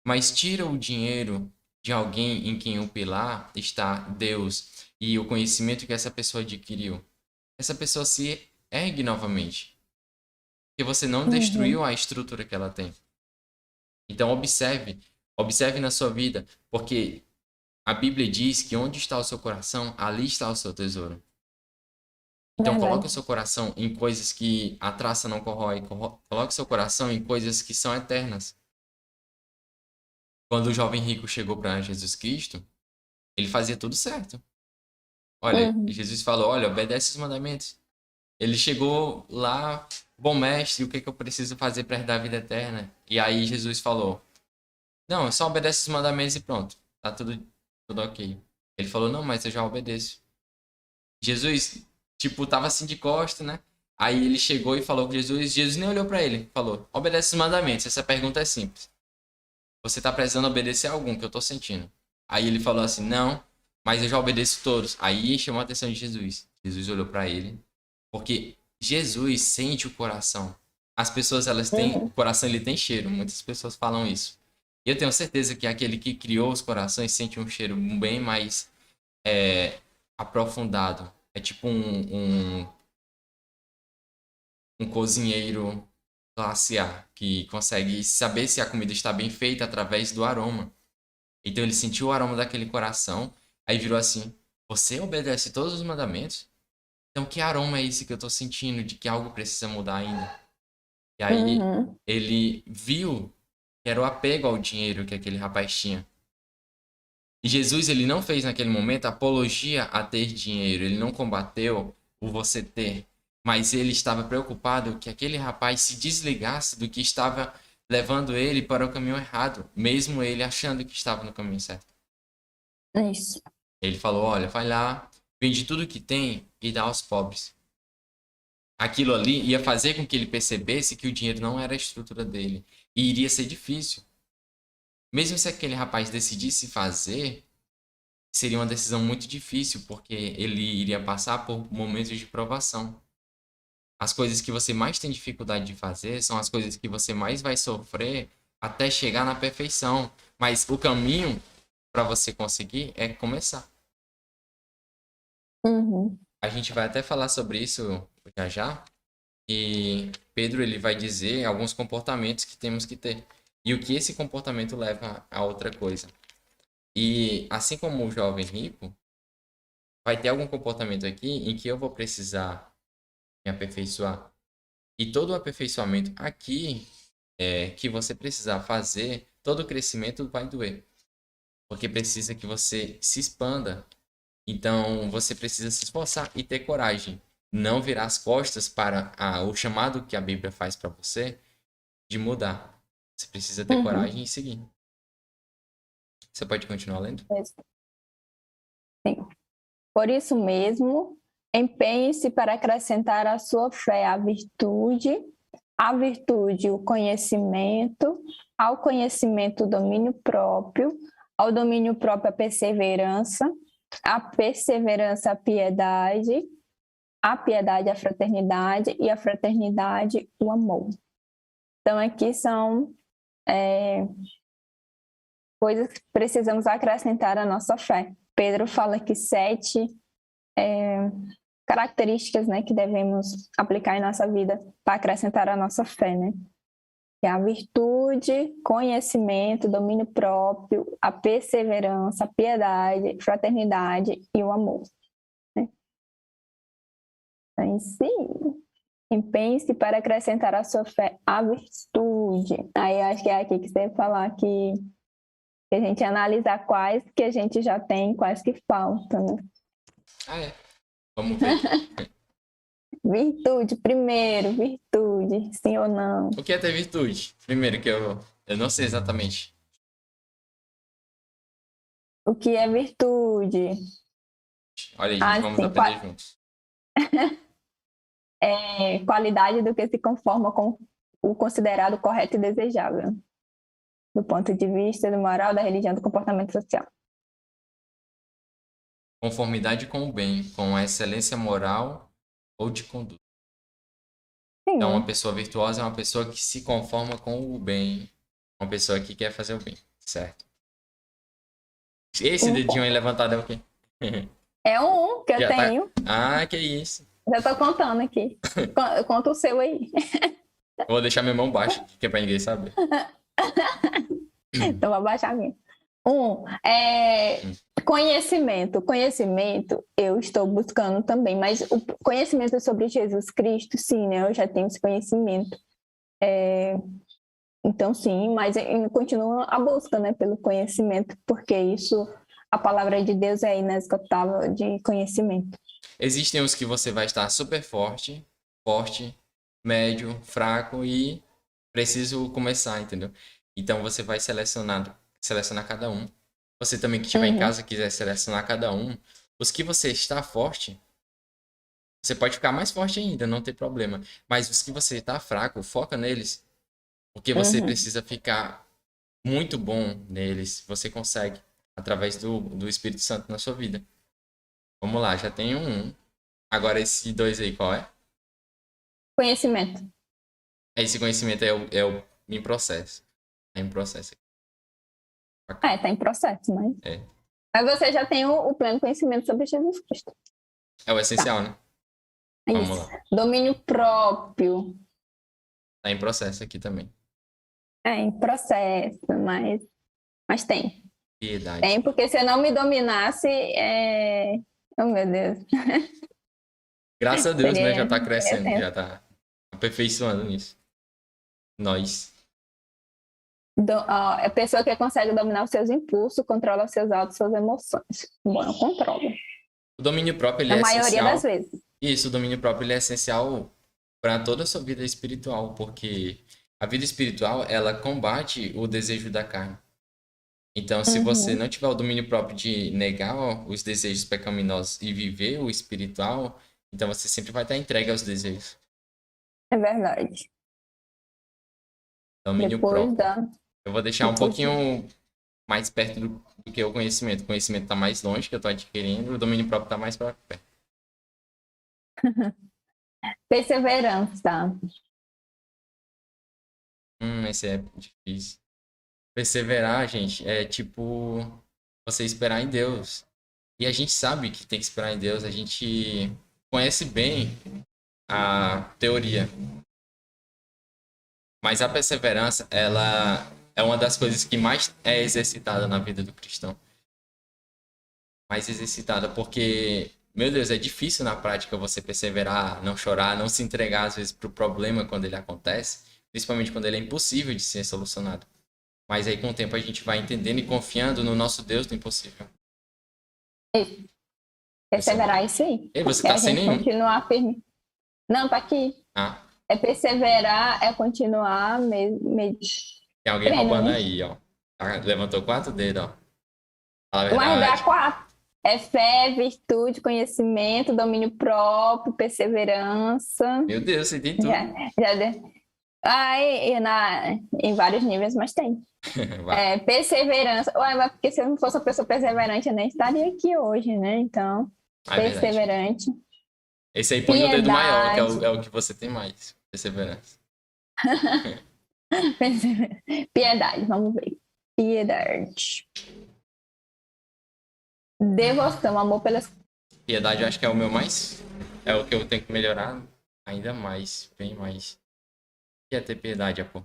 Mas tira o dinheiro de alguém em quem o pilar está Deus e o conhecimento que essa pessoa adquiriu. Essa pessoa se ergue novamente, porque você não destruiu uhum, a estrutura que ela tem. Então observe na sua vida, porque a Bíblia diz que onde está o seu coração, ali está o seu tesouro. Então coloque o verdade. seu coração em coisas que a traça não corrói, coloque o seu coração em coisas que são eternas. Quando o jovem rico chegou para Jesus Cristo, ele fazia tudo certo. Olha, Uhum, Jesus falou: olha, obedece os mandamentos. Ele chegou lá, bom mestre, o que que eu preciso fazer para herdar a vida eterna? E aí Jesus falou: não, só obedece os mandamentos e pronto, tá tudo ok. Ele falou: não, mas eu já obedeço. Jesus, tipo, tava assim de costa, né? Aí ele chegou e falou com Jesus, Jesus nem olhou para ele, falou: obedece os mandamentos. Essa pergunta é simples. Você tá precisando obedecer a algum que eu tô sentindo? Aí ele falou assim: não, mas eu já obedeço todos. Aí chamou a atenção de Jesus. Jesus olhou para ele, porque Jesus sente o coração. As pessoas, elas têm, o uhum, coração ele tem cheiro. Muitas pessoas falam isso. E eu tenho certeza que aquele que criou os corações sente um cheiro bem mais aprofundado. É tipo um cozinheiro classe A, que consegue saber se a comida está bem feita através do aroma. Então ele sentiu o aroma daquele coração, aí virou assim: Você obedece todos os mandamentos? Então que aroma é esse que eu estou sentindo de que algo precisa mudar ainda? E aí Uhum. ele viu que era o apego ao dinheiro que aquele rapaz tinha. E Jesus, ele não fez naquele momento apologia a ter dinheiro, ele não combateu o você ter, mas ele estava preocupado que aquele rapaz se desligasse do que estava levando ele para o caminho errado, mesmo ele achando que estava no caminho certo. Isso. Ele falou: Olha, vai lá, vende tudo que tem e dá aos pobres. Aquilo ali ia fazer com que ele percebesse que o dinheiro não era a estrutura dele. E iria ser difícil. Mesmo se aquele rapaz decidisse fazer, seria uma decisão muito difícil, porque ele iria passar por momentos de provação. As coisas que você mais tem dificuldade de fazer são as coisas que você mais vai sofrer até chegar na perfeição. Mas o caminho para você conseguir é começar. Uhum. A gente vai até falar sobre isso já já. E Pedro ele vai dizer alguns comportamentos que temos que ter. E o que esse comportamento leva a outra coisa. E assim como o jovem rico, vai ter algum comportamento aqui em que eu vou precisar me aperfeiçoar. E todo o aperfeiçoamento aqui que você precisar fazer, todo o crescimento vai doer. Porque precisa que você se expanda. Então você precisa se esforçar e ter coragem. Não virar as costas para o chamado que a Bíblia faz para você de mudar. Você precisa ter Uhum. coragem e seguir. Você pode continuar lendo? Isso. Sim. Por isso mesmo, empenhe-se para acrescentar à sua fé a virtude, o conhecimento, ao conhecimento, o domínio próprio, ao domínio próprio, a perseverança, a piedade, a fraternidade, e a fraternidade, o amor. Então, aqui são coisas que precisamos acrescentar à nossa fé. Pedro fala que 7 características, né, que devemos aplicar em nossa vida para acrescentar à nossa fé, né? Que é a virtude, conhecimento, domínio próprio, a perseverança, a piedade, fraternidade e o amor. Né? Então, sim, empenhe-se para acrescentar à sua fé a virtude. Aí acho que é aqui que você falar que a gente analisar quais que a gente já tem, quais que faltam, né? Ah, é. Vamos ver. Virtude, primeiro, virtude, sim ou não? O que é ter virtude? Primeiro que eu não sei exatamente. O que é virtude? Olha aí, gente, Ah, vamos sim, aprender juntos. qualidade do que se conforma com o considerado correto e desejável, do ponto de vista do moral, da religião, do comportamento social. Conformidade com o bem, com a excelência moral ou de conduta. Então, uma Sim. pessoa virtuosa é uma pessoa que se conforma com o bem. Uma pessoa que quer fazer o bem, certo? Esse Um dedinho aí ponto. levantado é o quê? É um que eu Já tá. tenho, Ah, que isso. já tô contando aqui. Conta o seu aí. Vou deixar minha mão baixa, que é pra ninguém saber. Então, vou abaixar a minha. Conhecimento. Conhecimento eu estou buscando também, mas o conhecimento sobre Jesus Cristo, sim, né? Eu já tenho esse conhecimento. Então, sim, mas eu continuo a busca, né, pelo conhecimento, porque isso, a palavra de Deus é inesgotável de conhecimento. Existem os que você vai estar super forte, forte, médio, fraco e preciso começar, entendeu? Então você vai selecionar cada um. Você também que estiver em Uhum, casa quiser selecionar cada um. Os que você está forte, você pode ficar mais forte ainda, não tem problema. Mas os que você está fraco, foca neles, porque você uhum. precisa ficar muito bom neles. Você consegue através do Espírito Santo na sua vida. Vamos lá, já tenho um. Agora esse dois aí, qual é? Conhecimento. Esse conhecimento é o em processo. É em processo. Bacana. Tá em processo, mas É. Mas você já tem o pleno conhecimento sobre Jesus Cristo. É o essencial, né? É Vamos isso. lá. Domínio próprio. Tá em processo aqui também. É em processo, mas tem. Piedade. Tem, porque se eu não me dominasse, oh meu Deus. Graças a Deus, né? Já tá Seria crescendo, já tá aperfeiçoando nisso. Nós. A pessoa que consegue dominar os seus impulsos, controla os seus atos, suas emoções. Bom, eu controlo. O domínio próprio, ele Na é maioria das essencial. vezes. Isso, o domínio próprio, ele é essencial para toda a sua vida espiritual, porque a vida espiritual, ela combate o desejo da carne. Então, se você Uhum, não tiver o domínio próprio de negar os desejos pecaminosos e viver o espiritual, então você sempre vai estar entregue aos desejos. é verdade. Domínio Depois próprio. da. Eu vou deixar um Depois de... pouquinho mais perto do que o conhecimento. O conhecimento está mais longe que eu estou adquirindo, o domínio próprio está mais para perto. Perseverança. Esse é difícil. Perseverar, gente, é tipo você esperar em Deus. E a gente sabe que tem que esperar em Deus, a gente conhece bem a teoria. Mas a perseverança, ela é uma das coisas que mais é exercitada na vida do cristão. Mais exercitada, porque, meu Deus, é difícil na prática você perseverar, não chorar, não se entregar às vezes pro problema quando ele acontece, principalmente quando ele é impossível de ser solucionado. Mas aí com o tempo a gente vai entendendo e confiando no nosso Deus do impossível. Perseverar, isso aí. Ei, você É tá a sem gente nenhum. continuar firme. Não, tá aqui. Ah, É perseverar, é continuar tem alguém crendo, roubando né? aí, ó. Levantou 4 dedos, ó. Fala a Mas dá verdade. 4. É fé, virtude, conhecimento, domínio próprio, perseverança. Meu Deus, você tem Já, tudo. já deu. Em vários níveis, mas tem. Vai. Perseverança. Ué, mas porque se eu não fosse uma pessoa perseverante, eu nem estaria aqui hoje, né? Então, Ah, é verdade. perseverante. Esse aí põe no dedo maior, que Piedade. é o que você tem mais. Perseverança. Piedade, vamos ver. Piedade. Devoção, amor pelas. Piedade eu acho que é o meu mais. É o que eu tenho que melhorar ainda mais. Bem mais. O que é ter piedade, pô?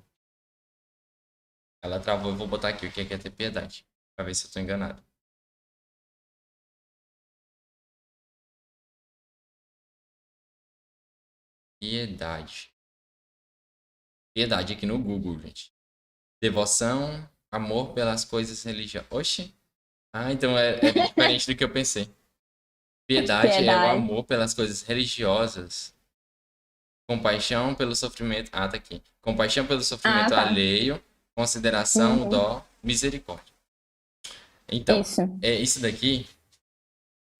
Ela travou, eu vou botar aqui o que é ter piedade. Pra ver se eu tô enganado. Piedade. Piedade aqui no Google, gente. Devoção, amor pelas coisas religiosas. Oxi. Ah, então é bem diferente do que eu pensei. Piedade é o Piedade. amor pelas coisas religiosas. Compaixão pelo sofrimento. Ah, tá aqui. Compaixão pelo Ah, sofrimento tá. alheio. Consideração, Uhum. dó, misericórdia. Então, Isso. isso daqui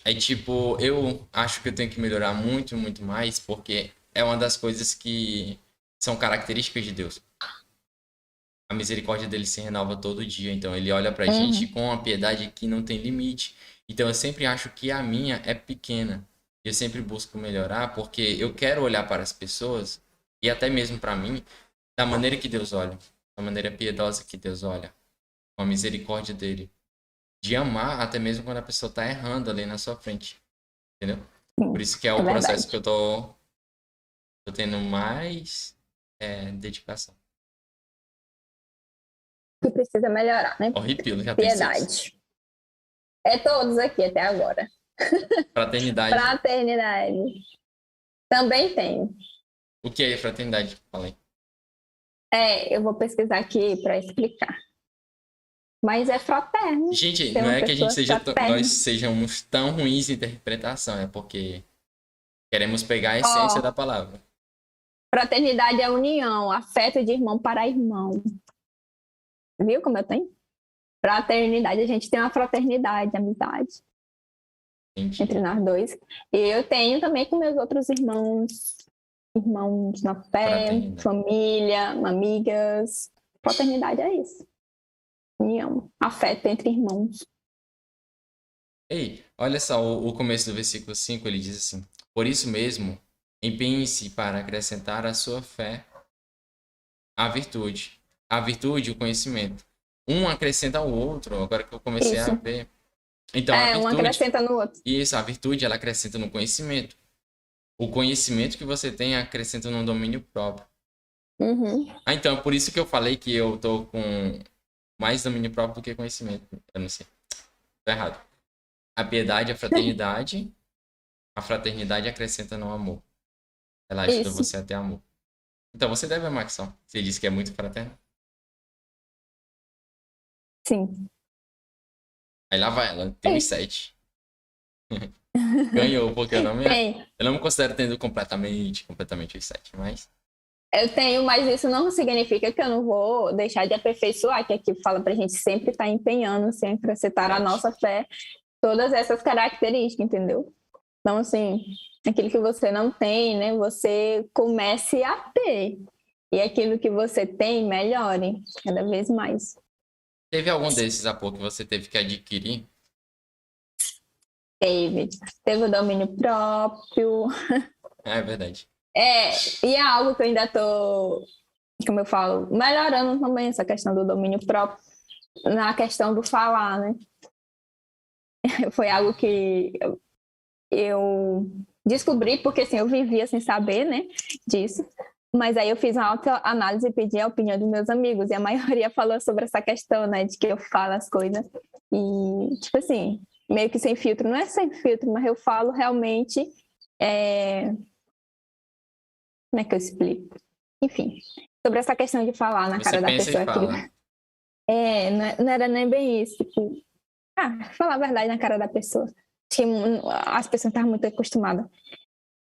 é tipo, eu acho que eu tenho que melhorar muito, muito mais, porque é uma das coisas que são características de Deus. A misericórdia dele se renova todo dia, então ele olha pra gente Uhum. com uma piedade que não tem limite. Então eu sempre acho que a minha é pequena. Eu sempre busco melhorar porque eu quero olhar para as pessoas e até mesmo para mim da maneira que Deus olha, da maneira piedosa que Deus olha, com a misericórdia dele, de amar até mesmo quando a pessoa está errando ali na sua frente, entendeu? Por Sim, isso que é é o processo que verdade. eu tô tendo mais dedicação. Que precisa melhorar, né? Horripilo, já tem 6. Piedade. É todos aqui até agora. Fraternidade. Fraternidade. Também tem. O que é fraternidade? Falei. Eu vou pesquisar aqui para explicar. Mas é fraterno. Gente, Ser não uma é que a gente pessoa seja nós fraterna. sejamos tão ruins em interpretação, é porque queremos pegar a essência da Ó, palavra. fraternidade é união, afeto de irmão para irmão. Viu como eu tenho? Fraternidade, a gente tem uma fraternidade, amizade Gente, entre nós dois. E eu tenho também com meus outros irmãos na fé, fraternidade. família, amigas. Fraternidade é isso. União, afeto entre irmãos. Ei, olha só o começo do versículo 5, ele diz assim: Por isso mesmo, empenhe-se para acrescentar à sua fé a virtude. A virtude, o conhecimento. Um acrescenta ao outro, agora que eu comecei a Isso. ver. Então, a Um virtude, acrescenta no outro. isso, a virtude, ela acrescenta no conhecimento. O conhecimento que você tem acrescenta no domínio próprio. Uhum. Ah, então, é por isso que eu falei que eu tô com mais domínio próprio do que conhecimento. Eu não sei. Tô errado. A piedade, a fraternidade acrescenta no amor. Ela ajuda Isso, você a ter amor. Então, você deve amar que só. Você disse que é muito fraterno. sim. Aí lá vai ela, tem os Tem. 7. Ganhou, porque Tem. eu não me considero tendo completamente os 7, mas... Eu tenho, mas isso não significa que eu não vou deixar de aperfeiçoar, que aqui fala pra gente sempre estar empenhando, sempre aceitar a Verdade. nossa fé, todas essas características, entendeu? Então, assim, aquilo que você não tem, né, você comece a ter. E aquilo que você tem, melhore cada vez mais. Teve algum desses, Apô, que você teve que adquirir? Teve o domínio próprio. É verdade. E é algo que eu ainda tô, como eu falo, melhorando também essa questão do domínio próprio na questão do falar, né? Foi algo que eu descobri, porque assim, eu vivia sem saber, né, disso. Mas aí eu fiz uma autoanálise e pedi a opinião dos meus amigos, e a maioria falou sobre essa questão, né, de que eu falo as coisas. E, tipo assim, meio que sem filtro. Não é sem filtro, mas eu falo realmente. Como é que eu explico? Enfim, sobre essa questão de falar na Você cara da pensa e pessoa. Aquilo. fala. Não era nem bem isso. Tipo, falar a verdade na cara da pessoa. Acho que as pessoas estavam muito acostumadas.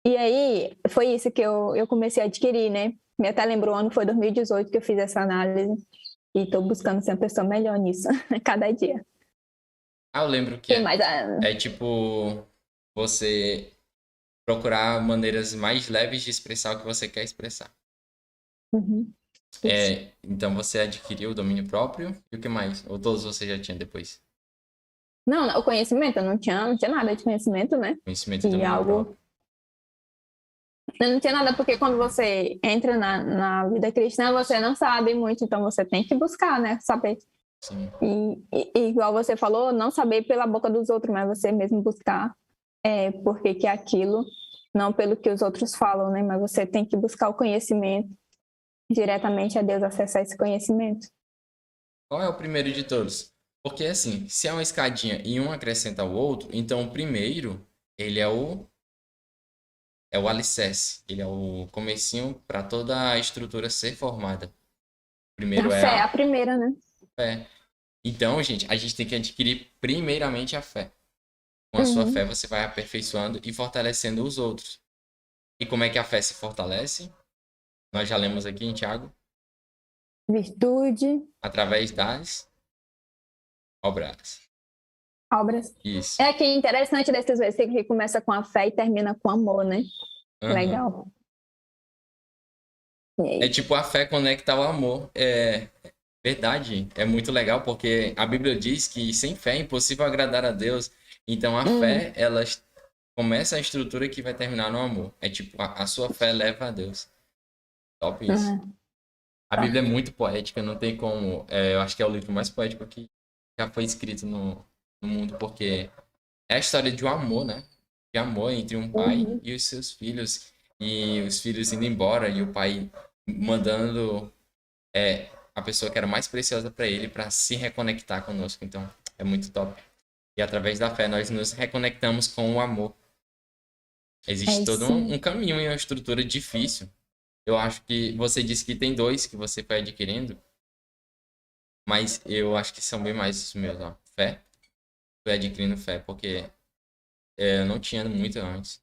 E aí, foi isso que eu comecei a adquirir, né? Me até lembro o ano, foi 2018 que eu fiz essa análise. E estou buscando ser uma pessoa melhor nisso, cada dia. Ah, eu lembro que Tem mais. é tipo você procurar maneiras mais leves de expressar o que você quer expressar. Uhum, isso. É, então você adquiriu o domínio próprio e o que mais? Ou todos você já tinha depois? Não, o conhecimento, eu não tinha nada de conhecimento, né? Conhecimento e E domínio próprio. algo. Eu não tinha nada, porque quando você entra na vida cristã, você não sabe muito, então você tem que buscar, né? Saber. Sim. E igual você falou, não saber pela boca dos outros, mas você mesmo buscar porque que é aquilo, não pelo que os outros falam, né? Mas você tem que buscar o conhecimento diretamente a Deus, acessar esse conhecimento. Qual é o primeiro de todos? Porque assim, se é uma escadinha e um acrescenta o outro, então o primeiro, ele é o alicerce, ele é o comecinho para toda a estrutura ser formada. A Primeiro é fé é a a primeira, né? fé. Então, gente, a gente tem que adquirir primeiramente a fé. Com a sua fé, Uhum. você vai aperfeiçoando e fortalecendo os outros. E como é que a fé se fortalece? Nós já lemos aqui em Tiago, Virtude, através das obras. obras. Isso. É que interessante desses versículos que começa com a fé e termina com amor, né? Aham. Legal. E É aí? tipo a fé conecta ao amor. É verdade, é muito legal porque a Bíblia diz que sem fé é impossível agradar a Deus. Então a Uhum. fé, ela começa a estrutura que vai terminar no amor. É tipo, a sua fé leva a Deus. Top isso. Uhum. A Tá. Bíblia é muito poética, não tem como. Eu acho que é o livro mais poético que já foi escrito no mundo, porque é a história de um amor, né? De amor entre um pai Uhum. e os seus filhos. E os filhos indo embora e o pai mandando a pessoa que era mais preciosa para ele para se reconectar conosco. Então, é muito top. E através da fé nós nos reconectamos com o amor. É Existe todo isso um mesmo. caminho e uma estrutura difícil. Eu acho que você disse que tem dois que você foi adquirindo, mas eu acho que são bem mais os meus, ó. Fé. Fui adquirindo fé, porque eu não tinha muito antes.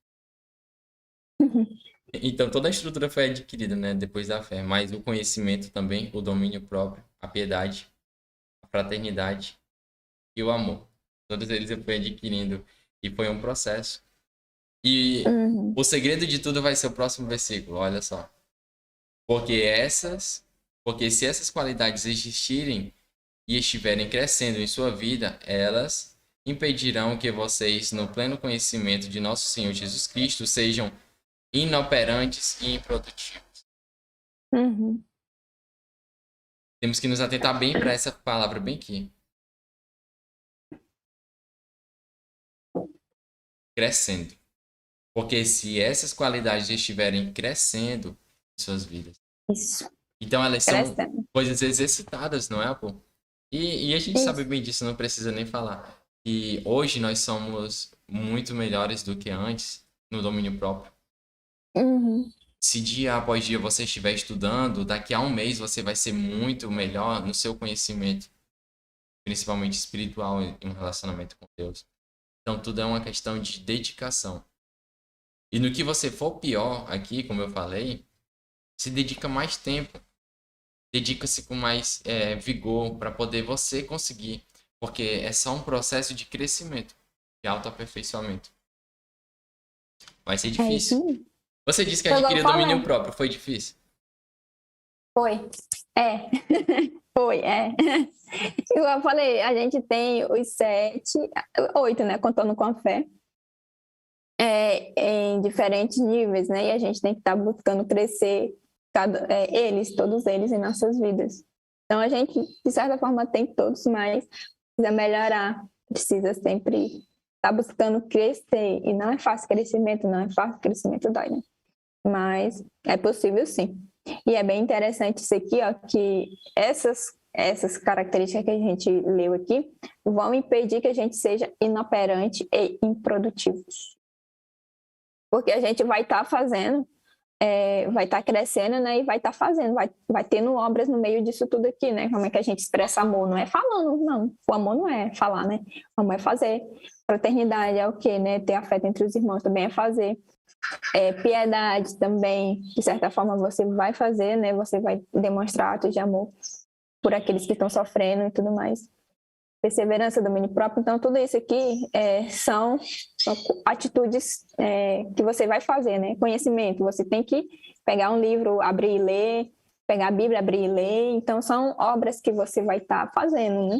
Então toda a estrutura foi adquirida, né, depois da fé, mas o conhecimento também, o domínio próprio, a piedade, a fraternidade e o amor. Todos eles eu fui adquirindo e foi um processo. E Uhum. o segredo de tudo vai ser o próximo versículo, olha só. Porque porque se essas qualidades existirem e estiverem crescendo em sua vida, elas impedirão que vocês, no pleno conhecimento de nosso Senhor Jesus Cristo, sejam inoperantes e improdutivos. Uhum. Temos que nos atentar bem para essa palavra bem aqui. crescendo. Porque se essas qualidades estiverem crescendo em suas vidas, Isso, então elas são crescendo. coisas exercitadas, não é, pô? E a gente sabe Isso. bem disso, não precisa nem falar. E hoje nós somos muito melhores do que antes no domínio próprio. Uhum. Se dia após dia você estiver estudando, daqui a um mês você vai ser muito melhor no seu conhecimento, principalmente espiritual em um relacionamento com Deus. Então tudo é uma questão de dedicação. E no que você for pior aqui, como eu falei, se dedica mais tempo, dedica-se com mais vigor para poder você conseguir, porque é só um processo de crescimento, de autoaperfeiçoamento. Vai ser É isso difícil. mesmo. Você disse que Foi igual eu adquiriu domínio falei. próprio, foi difícil? Foi. É. Foi, é. Igual eu falei, a gente tem os 7, 8, né? Contando com a fé. Em diferentes níveis, né? E a gente tem que estar buscando crescer todos eles em nossas vidas. Então a gente, de certa forma, tem todos, mas precisa melhorar, precisa sempre estar buscando crescer. E não é fácil crescimento, não é fácil crescimento dói, né? Mas é possível sim. E é bem interessante isso aqui, ó, que essas características que a gente leu aqui vão impedir que a gente seja inoperante e improdutivo. Porque a gente vai estar fazendo, vai estar crescendo, né? E vai estar fazendo, vai tendo obras no meio disso tudo aqui, né? Como é que a gente expressa amor? Não é falando, não. O amor não é falar, né? O amor é fazer. Fraternidade é o quê, né? Ter afeto entre os irmãos também é fazer. Piedade também, de certa forma, você vai fazer, né? Você vai demonstrar atos de amor por aqueles que estão sofrendo e tudo mais. Perseverança, domínio próprio. Então, tudo isso aqui são atitudes que você vai fazer, né? Conhecimento. Você tem que pegar um livro, abrir e ler, pegar a Bíblia, abrir e ler. Então, são obras que você vai estar fazendo, né?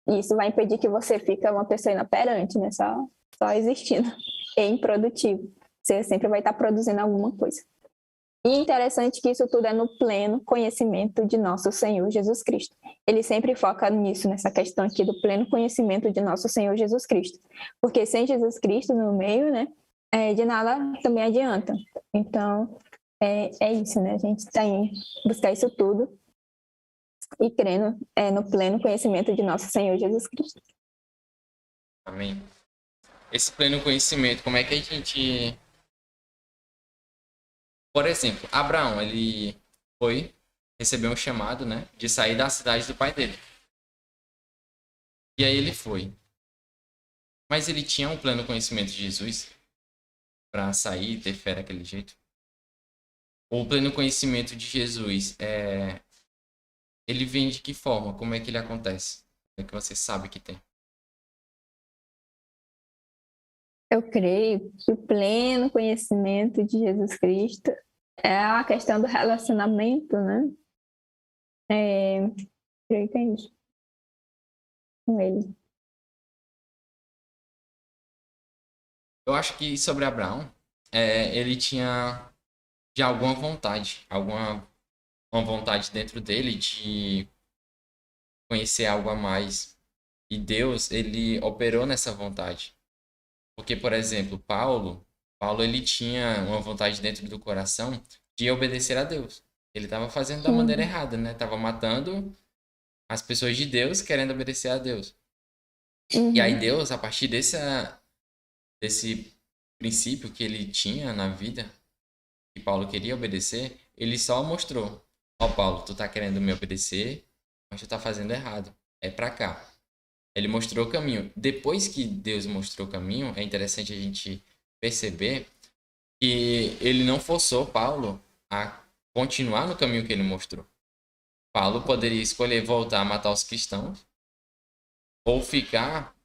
E isso vai impedir que você fique uma pessoa inoperante, né? Só existindo e improdutivo. Você sempre vai estar produzindo alguma coisa. E interessante que isso tudo é no pleno conhecimento de nosso Senhor Jesus Cristo. Ele sempre foca nisso, nessa questão aqui do pleno conhecimento de nosso Senhor Jesus Cristo. Porque sem Jesus Cristo no meio, né, de nada também adianta. Então, é isso, né? A gente tem que buscar isso tudo e crendo no pleno conhecimento de nosso Senhor Jesus Cristo. Amém. Esse pleno conhecimento, como é que a gente... Por exemplo, Abraão, ele recebeu um chamado, né, de sair da cidade do pai dele. E aí ele foi. Mas ele tinha um pleno conhecimento de Jesus para sair e ter fé daquele jeito? O pleno conhecimento de Jesus, ele vem de que forma? Como é que ele acontece? Como é que você sabe que tem? Eu creio que o pleno conhecimento de Jesus Cristo é a questão do relacionamento, né? Creio que é isso. Com ele. Eu acho que sobre Abraão, ele tinha de alguma vontade, uma vontade dentro dele de conhecer algo a mais. E Deus, ele operou nessa vontade. Porque, por exemplo, Paulo ele tinha uma vontade dentro do coração de obedecer a Deus. Ele estava fazendo da maneira Uhum. errada, né? Tava matando as pessoas de Deus querendo obedecer a Deus. E aí Uhum. Deus, a partir desse princípio que ele tinha na vida, que Paulo queria obedecer, ele só mostrou: ó, Paulo, tu tá querendo me obedecer, mas tu tá fazendo errado. É pra cá. Ele mostrou o caminho. Depois que Deus mostrou o caminho, é interessante a gente perceber que ele não forçou Paulo a continuar no caminho que ele mostrou. Paulo poderia escolher voltar a matar os cristãos ou ficar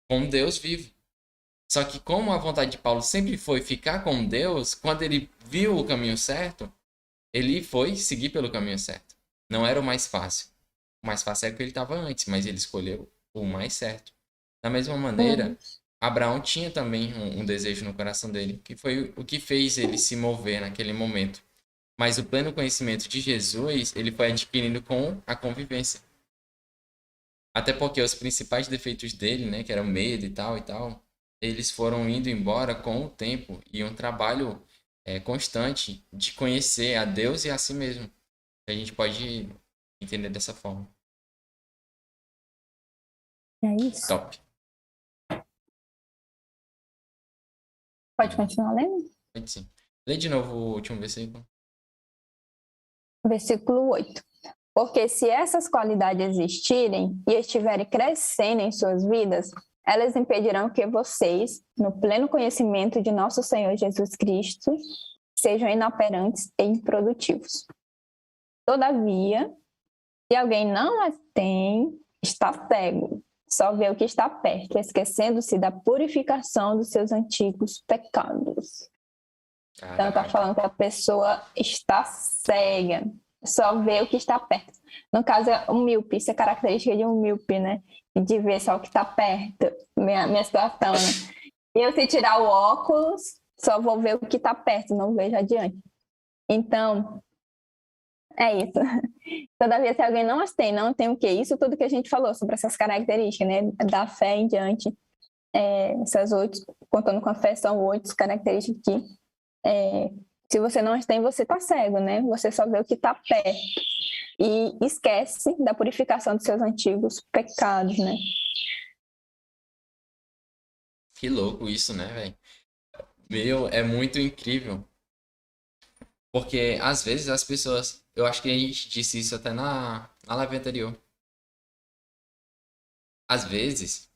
com Deus vivo. Só que como a vontade de Paulo sempre foi ficar com Deus, quando ele viu o caminho certo, ele foi seguir pelo caminho certo. Não era o mais fácil. O mais fácil era o que ele estava antes, mas ele escolheu o mais certo. Da mesma maneira, Uhum. Abraão tinha também um desejo no coração dele, que foi o que fez ele se mover naquele momento. Mas o pleno conhecimento de Jesus, ele foi adquirindo com a convivência. Até porque os principais defeitos dele, né, que eram medo e tal, eles foram indo embora com o tempo e um trabalho constante de conhecer a Deus e a si mesmo. A gente pode entender dessa forma. É isso. Top. Pode continuar lendo? Pode sim. Lê de novo o último versículo. Versículo 8. Porque se essas qualidades existirem e estiverem crescendo em suas vidas, elas impedirão que vocês, no pleno conhecimento de nosso Senhor Jesus Cristo, sejam inoperantes e improdutivos. Todavia, se alguém não as tem, está cego, só vê o que está perto, esquecendo-se da purificação dos seus antigos pecados. Então, está falando que a pessoa está cega, só vê o que está perto. No caso, é um míope, isso é característica de um míope, né? De ver só o que está perto, minha situação, né? E eu, se tirar o óculos, só vou ver o que está perto, não vejo adiante. Então, é isso. Todavia, se alguém não as tem, não tem o quê? Isso tudo que a gente falou sobre essas características, né? Da fé em diante, essas 8, contando com a fé, são 8 características que se você não as tem, você está cego, né? Você só vê o que está perto. E esquece da purificação dos seus antigos pecados, né? Que louco isso, né, velho? Meu, é muito incrível. Porque às vezes as pessoas. Eu acho que a gente disse isso até na live anterior. Às vezes,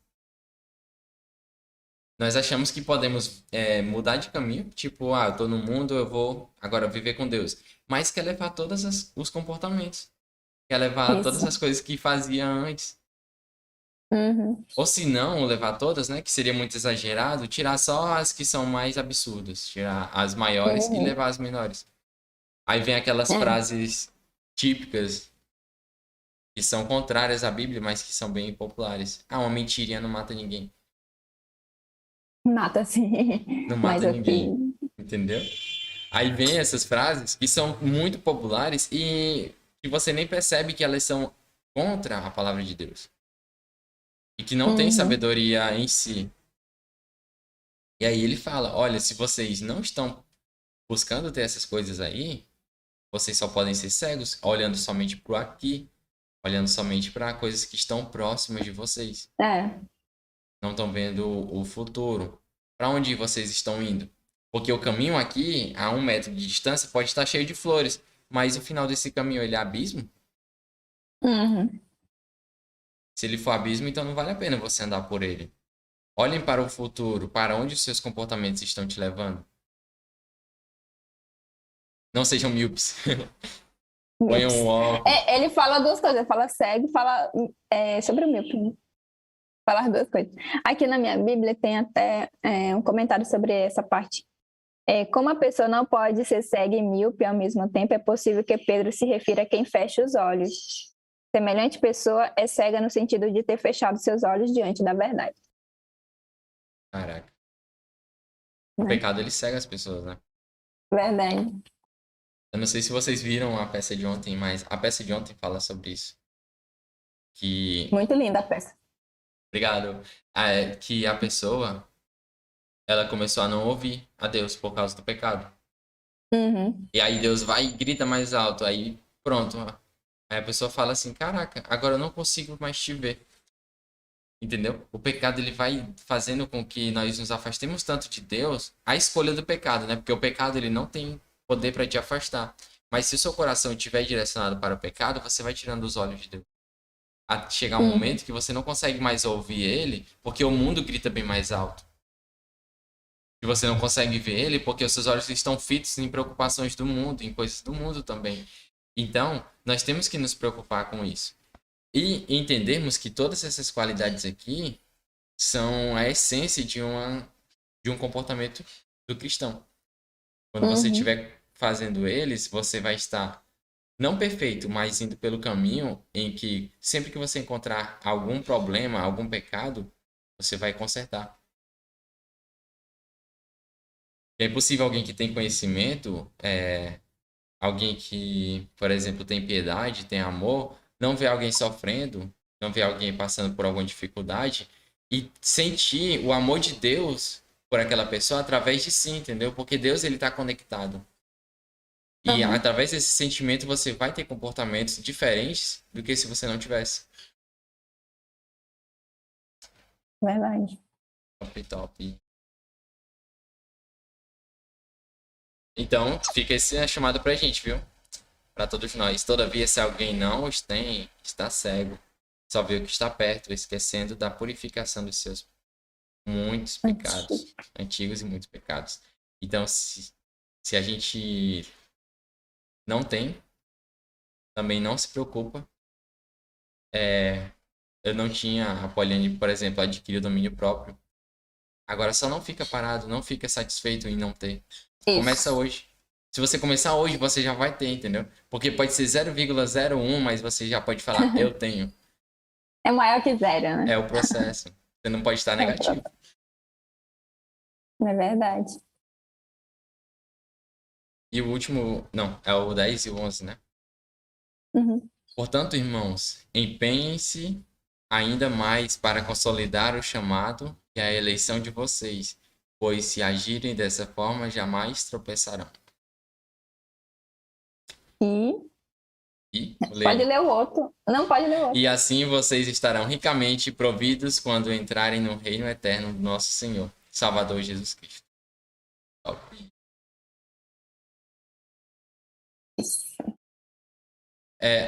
nós achamos que podemos mudar de caminho. Tipo, eu tô no mundo, eu vou agora viver com Deus. Mas quer levar todos os comportamentos. Quer levar todas Isso. as coisas que fazia antes. Uhum. Ou se não, levar todas, né? Que seria muito exagerado. Tirar só as que são mais absurdas. Tirar as maiores e levar as menores. Aí vem aquelas frases típicas que são contrárias à Bíblia, mas que são bem populares. Uma mentirinha não mata ninguém. Mata, sim. Não Mas mata ninguém. Entendeu? Aí vem essas frases que são muito populares e que você nem percebe que elas são contra a palavra de Deus. E que não tem sabedoria em si. E aí ele fala, olha, se vocês não estão buscando ter essas coisas aí, vocês só podem ser cegos olhando somente para o aqui, olhando somente para coisas que estão próximas de vocês. Não estão vendo o futuro. Para onde vocês estão indo? Porque o caminho aqui, a 1 metro de distância, pode estar cheio de flores. Mas o final desse caminho, ele é abismo? Se ele for abismo, então não vale a pena você andar por ele. Olhem para o futuro, para onde os seus comportamentos estão te levando. Não sejam míopes. Ponham um óculos. Ele fala 2 coisas, ele fala cego e fala sobre o míope. Fala as 2 coisas. Aqui na minha Bíblia tem até um comentário sobre essa parte. Como a pessoa não pode ser cega e míope ao mesmo tempo, é possível que Pedro se refira a quem fecha os olhos. Semelhante pessoa é cega no sentido de ter fechado seus olhos diante da verdade. Caraca. O pecado, ele cega as pessoas, né? Verdade. Eu não sei se vocês viram a peça de ontem, mas a peça de ontem fala sobre isso. Muito linda a peça. Obrigado. Que a pessoa, ela começou a não ouvir a Deus por causa do pecado. E aí Deus vai e grita mais alto. Aí pronto. Aí a pessoa fala assim, caraca, agora eu não consigo mais te ver. Entendeu? O pecado, ele vai fazendo com que nós nos afastemos tanto de Deus. A escolha do pecado, né? Porque o pecado, ele não tem poder para te afastar. Mas se o seu coração estiver direcionado para o pecado, você vai tirando os olhos de Deus. A chegar um momento que você não consegue mais ouvir ele, porque o mundo grita bem mais alto. E você não consegue ver ele porque os seus olhos estão fitos em preocupações do mundo, em coisas do mundo também. Então, nós temos que nos preocupar com isso. E entendermos que todas essas qualidades aqui são a essência de um comportamento do cristão. Quando você estiver fazendo eles, você vai estar não perfeito, mas indo pelo caminho em que sempre que você encontrar algum problema, algum pecado, você vai consertar. É possível alguém que tem conhecimento, alguém que, por exemplo, tem piedade, tem amor, não vê alguém sofrendo, não vê alguém passando por alguma dificuldade e sentir o amor de Deus por aquela pessoa através de si, entendeu? Porque Deus, ele tá conectado. E Aham, através desse sentimento você vai ter comportamentos diferentes do que se você não tivesse. verdade. Top, top. Então, fica essa chamada pra gente, viu? Pra todos nós. Todavia, se alguém não os tem, está cego. Só vê o que está perto, esquecendo da purificação dos seus muitos Antigo. pecados. Antigos e muitos pecados. Então, se a gente não tem, também não se preocupa. Eu não tinha, a Poliane, por exemplo, adquirido domínio próprio. Agora só não fica parado, não fica satisfeito em não ter. Começa Isso. hoje. Se você começar hoje, você já vai ter, entendeu? Porque pode ser 0,01, mas você já pode falar, eu tenho. É maior que zero, né? É o processo. Você não pode estar É, negativo. é verdade. E o último, não, é o 10 e o 11, né? Uhum. Portanto, irmãos, empenhem-se ainda mais para consolidar o chamado e a eleição de vocês, pois se agirem dessa forma, jamais tropeçarão. E E pode leia. ler o outro. Não pode ler o E outro. assim vocês estarão ricamente providos quando entrarem no reino eterno do nosso Senhor, Salvador Jesus Cristo. Top.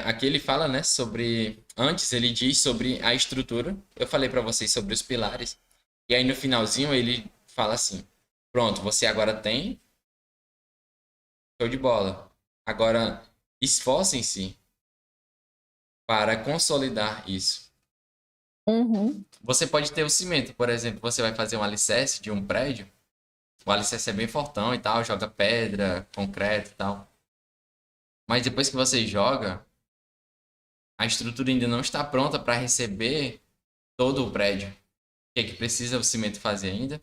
Aqui ele fala, né, sobre. Antes ele diz sobre a estrutura. Eu falei para vocês sobre os pilares. E aí no finalzinho ele fala assim: pronto, você agora tem. Show de bola. Agora esforcem-se para consolidar isso. Uhum. Você pode ter o cimento, por exemplo, você vai fazer um alicerce de um prédio. O alicerce é bem fortão e tal, joga pedra, concreto e tal. Mas depois que você joga, a estrutura ainda não está pronta para receber todo o prédio. O que é que precisa o cimento fazer ainda?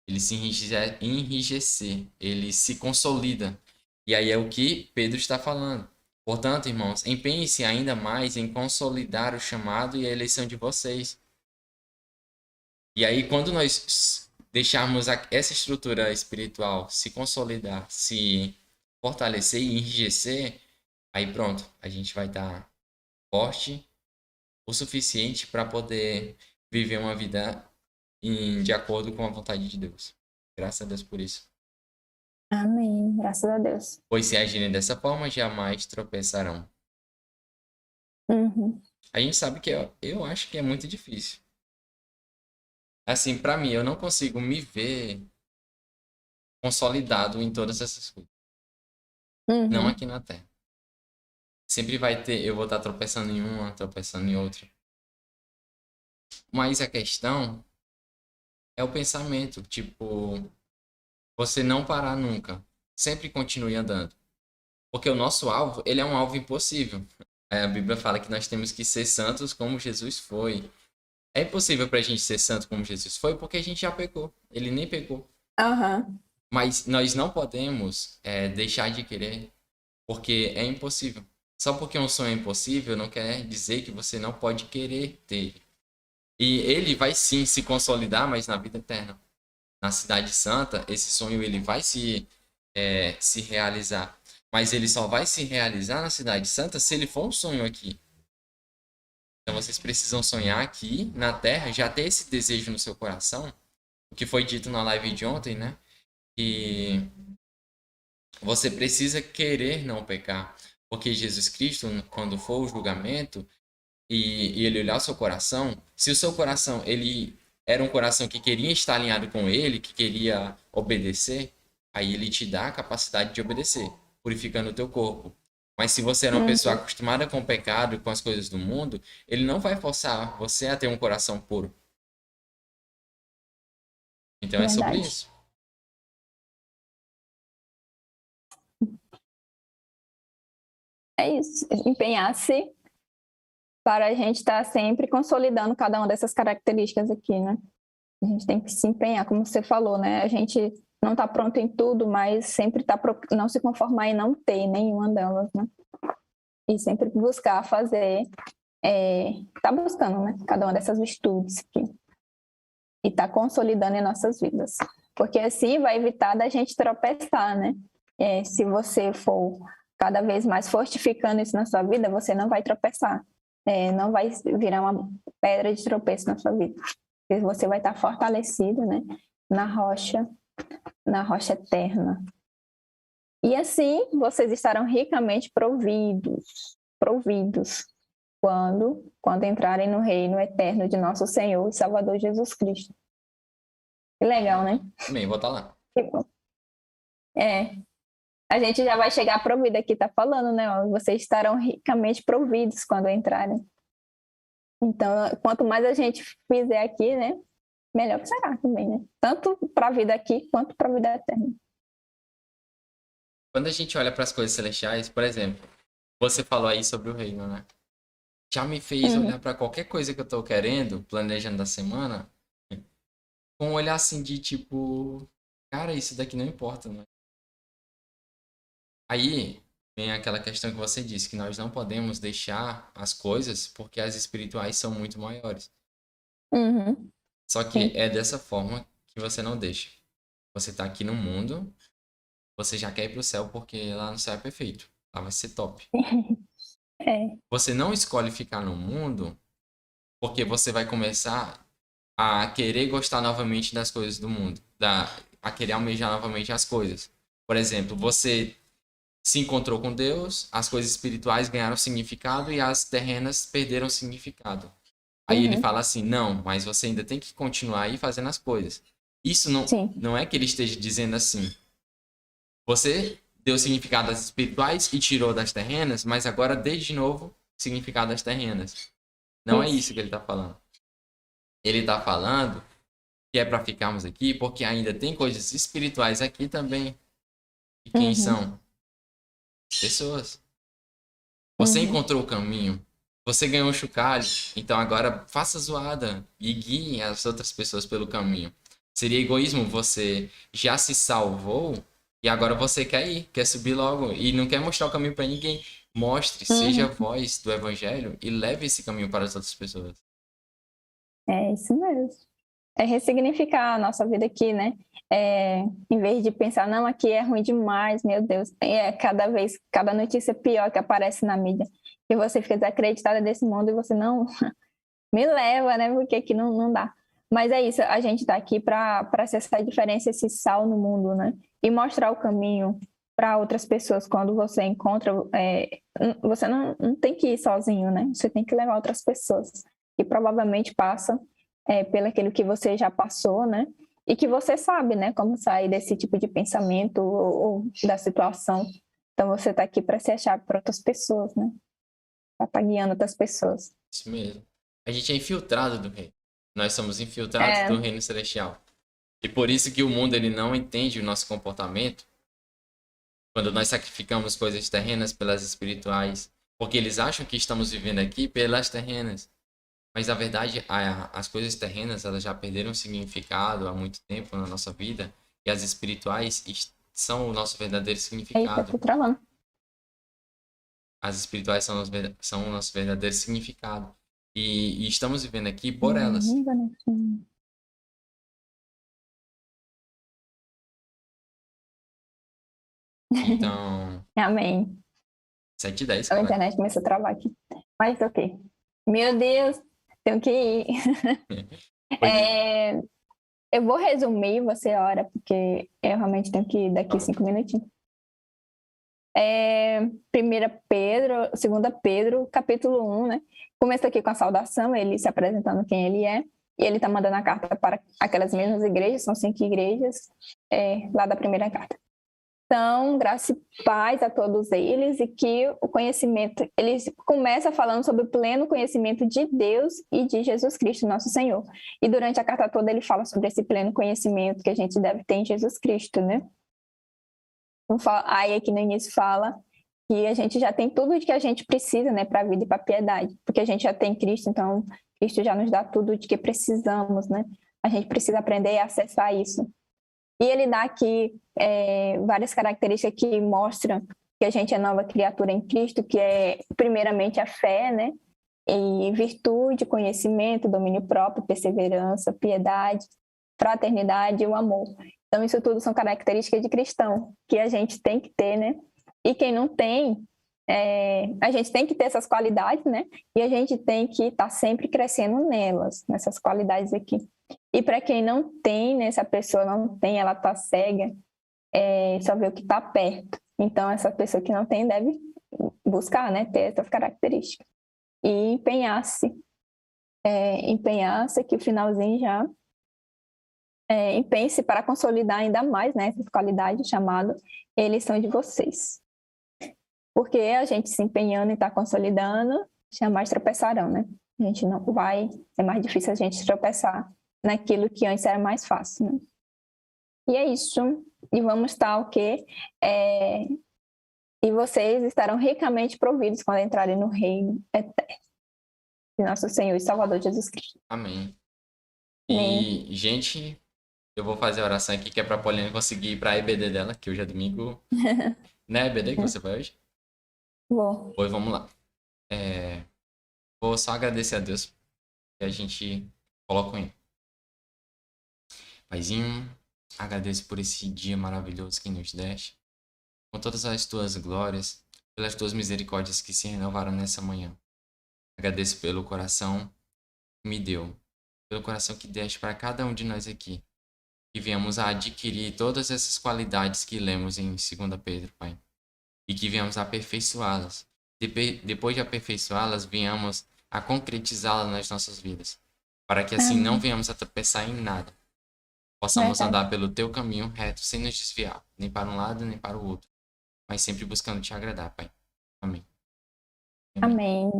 Ele se enrijecer, ele se consolida. E aí é o que Pedro está falando. Portanto, irmãos, empenhem-se ainda mais em consolidar o chamado e a eleição de vocês. E aí, quando nós deixarmos essa estrutura espiritual se consolidar, se fortalecer e enrijecer, aí pronto, a gente vai estar forte o suficiente para poder viver uma vida de acordo com a vontade de Deus. Graças a Deus por isso. Amém. Graças a Deus. Pois se agirem dessa forma, jamais tropeçarão. Uhum. A gente sabe que eu acho que é muito difícil. Assim, para mim, eu não consigo me ver consolidado em todas essas coisas. Não Uhum. aqui na Terra. Sempre vai ter, eu vou estar tropeçando em uma, tropeçando em outra. Mas a questão é o pensamento, tipo, você não parar nunca. Sempre continue andando. Porque o nosso alvo, ele é um alvo impossível. A Bíblia fala que nós temos que ser santos como Jesus foi. É impossível pra gente ser santo como Jesus foi porque a gente já pecou. Ele nem pecou. Aham. Mas nós não podemos deixar de querer porque é impossível. Só porque um sonho é impossível não quer dizer que você não pode querer ter. E ele vai sim se consolidar, mas na vida eterna. Na Cidade Santa, esse sonho ele vai se realizar. Mas ele só vai se realizar na Cidade Santa se ele for um sonho aqui. Então vocês precisam sonhar aqui na Terra, já ter esse desejo no seu coração. O que foi dito na live de ontem, né? Que você precisa querer não pecar. Porque Jesus Cristo, quando for o julgamento, e ele olhar o seu coração, se o seu coração ele era um coração que queria estar alinhado com ele, que queria obedecer, aí ele te dá a capacidade de obedecer, purificando o teu corpo. Mas se você era uma pessoa Uhum. acostumada com o pecado e com as coisas do mundo, ele não vai forçar você a ter um coração puro. Então é sobre Verdade. isso. É isso. Empenhar-se para a gente estar sempre consolidando cada uma dessas características aqui, né? A gente tem que se empenhar, como você falou, né? A gente não está pronto em tudo, mas sempre não se conformar em não ter nenhuma delas, né? E sempre buscar fazer está buscando, né? Cada uma dessas virtudes aqui. E está consolidando em nossas vidas. Porque assim vai evitar da gente tropeçar, né? Se você for cada vez mais fortificando isso na sua vida, você não vai tropeçar. Não vai virar uma pedra de tropeço na sua vida. Porque você vai estar fortalecido, né? Na rocha eterna. E assim vocês estarão ricamente providos quando entrarem no reino eterno de nosso Senhor e Salvador Jesus Cristo. Que legal, né? Amém, vou estar lá. A gente já vai chegar provido aqui, tá falando, né? Ó, vocês estarão ricamente providos quando entrarem. Então, quanto mais a gente fizer aqui, né? Melhor que será também, né? Tanto para a vida aqui, quanto para a vida eterna. Quando a gente olha para as coisas celestiais, por exemplo, você falou aí sobre o reino, né? Já me fez olhar para qualquer coisa que eu tô querendo, planejando da semana, com um olhar assim de tipo, cara, isso daqui não importa, né? Aí vem aquela questão que você disse, que nós não podemos deixar as coisas porque as espirituais são muito maiores. Uhum. Só que é dessa forma que você não deixa. Você tá aqui no mundo, você já quer ir pro céu porque lá no céu é perfeito. Lá vai ser top. Você não escolhe ficar no mundo porque você vai começar a querer gostar novamente das coisas do mundo, a querer almejar novamente as coisas. Por exemplo, você se encontrou com Deus, as coisas espirituais ganharam significado e as terrenas perderam significado. Aí ele fala assim, não, mas você ainda tem que continuar aí fazendo as coisas. Isso não é que ele esteja dizendo assim, você deu significado às espirituais e tirou das terrenas, mas agora dê de novo significado às terrenas. Não é isso que ele está falando. Ele está falando que é para ficarmos aqui porque ainda tem coisas espirituais aqui também. E quem são? Pessoas. Você encontrou o caminho. Você ganhou um chocalho. Então agora faça zoada e guie as outras pessoas pelo caminho. Seria egoísmo, você já se salvou e agora você quer ir, quer subir logo e não quer mostrar o caminho para ninguém. Mostre, seja a voz do evangelho e leve esse caminho para as outras pessoas. É isso mesmo. É ressignificar a nossa vida aqui, né? Em vez de pensar, não, aqui é ruim demais, meu Deus. Cada notícia pior que aparece na mídia. E você fica desacreditada desse mundo e você não me leva, né? Porque aqui não dá. Mas é isso, a gente está aqui para ser essa diferença, esse sal no mundo, né? E mostrar o caminho para outras pessoas quando você encontra. Você não tem que ir sozinho, né? Você tem que levar outras pessoas. E provavelmente passa pelo aquilo que você já passou, né? E que você sabe, né? Como sair desse tipo de pensamento ou da situação. Então você está aqui para ser a chave para outras pessoas, né? Para estar guiando outras pessoas. Isso mesmo. A gente é infiltrado do reino. Nós somos infiltrados do reino celestial. E por isso que o mundo ele não entende o nosso comportamento quando nós sacrificamos coisas terrenas pelas espirituais. Porque eles acham que estamos vivendo aqui pelas terrenas. Mas na verdade, as coisas terrenas elas já perderam significado há muito tempo na nossa vida. E as espirituais são o nosso verdadeiro significado. As espirituais são o nosso verdadeiro significado. E estamos vivendo aqui por elas. Então. Amém. 7h10, A cara. internet começou a travar aqui. Mas ok. Meu Deus, tenho que ir. Eu vou resumir, você ora, porque eu realmente tenho que ir daqui 5 minutinhos. 1 Pedro, 2 Pedro, capítulo 1, né? Começa aqui com a saudação, ele se apresentando quem ele é. E ele está mandando a carta para aquelas mesmas igrejas, são 5 igrejas, lá da primeira carta. Então, graça e paz a todos eles, e que o conhecimento, ele começa falando sobre o pleno conhecimento de Deus e de Jesus Cristo, nosso Senhor. E durante a carta toda ele fala sobre esse pleno conhecimento que a gente deve ter em Jesus Cristo, né? Aí aqui no início fala que a gente já tem tudo o que a gente precisa, né, para a vida e para a piedade, porque a gente já tem Cristo, então Cristo já nos dá tudo de que precisamos, né? A gente precisa aprender a acessar isso. E ele dá aqui várias características que mostram que a gente é nova criatura em Cristo, que é primeiramente a fé, né? e virtude, conhecimento, domínio próprio, perseverança, piedade, fraternidade e o amor. Então, isso tudo são características de cristão, que a gente tem que ter, né? E quem não tem, a gente tem que ter essas qualidades, né? E a gente tem que estar sempre crescendo nelas, nessas qualidades aqui. E para quem não tem, né? Se a pessoa não tem, ela está cega, só vê o que está perto. Então, essa pessoa que não tem deve buscar, né? Ter essas características. E empenhar-se aqui o finalzinho já, empenhe-se para consolidar ainda mais, né, essas qualidades chamadas eleição de vocês. Porque a gente se empenhando e está consolidando, jamais tropeçarão, né? A gente não vai, é mais difícil a gente tropeçar naquilo que antes era mais fácil, né? E é isso. E vamos estar o quê? E vocês estarão ricamente providos quando entrarem no reino eterno de nosso Senhor e Salvador Jesus Cristo. Amém. Amém. E, gente, eu vou fazer a oração aqui que é pra Poliana conseguir ir pra EBD dela, que hoje é domingo. Não é EBD que você vai hoje? Vou. Pois vamos lá. Vou só agradecer a Deus que a gente coloca em. Paizinho, agradeço por esse dia maravilhoso que nos deste, com todas as tuas glórias, pelas tuas misericórdias que se renovaram nessa manhã. Agradeço pelo coração que me deu, pelo coração que deste para cada um de nós aqui, que viemos a adquirir todas essas qualidades que lemos em 2 Pedro, Pai, e que viemos a aperfeiçoá-las. Depois de aperfeiçoá-las, viemos a concretizá-las nas nossas vidas, para que assim não venhamos a tropeçar em nada. Possamos andar pelo teu caminho reto, sem nos desviar, nem para um lado, nem para o outro, mas sempre buscando te agradar, Pai. Amém. Amém.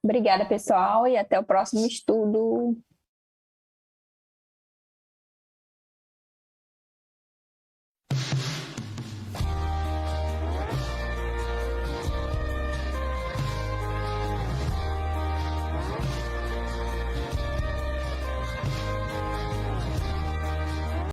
Obrigada, pessoal, e até o próximo estudo.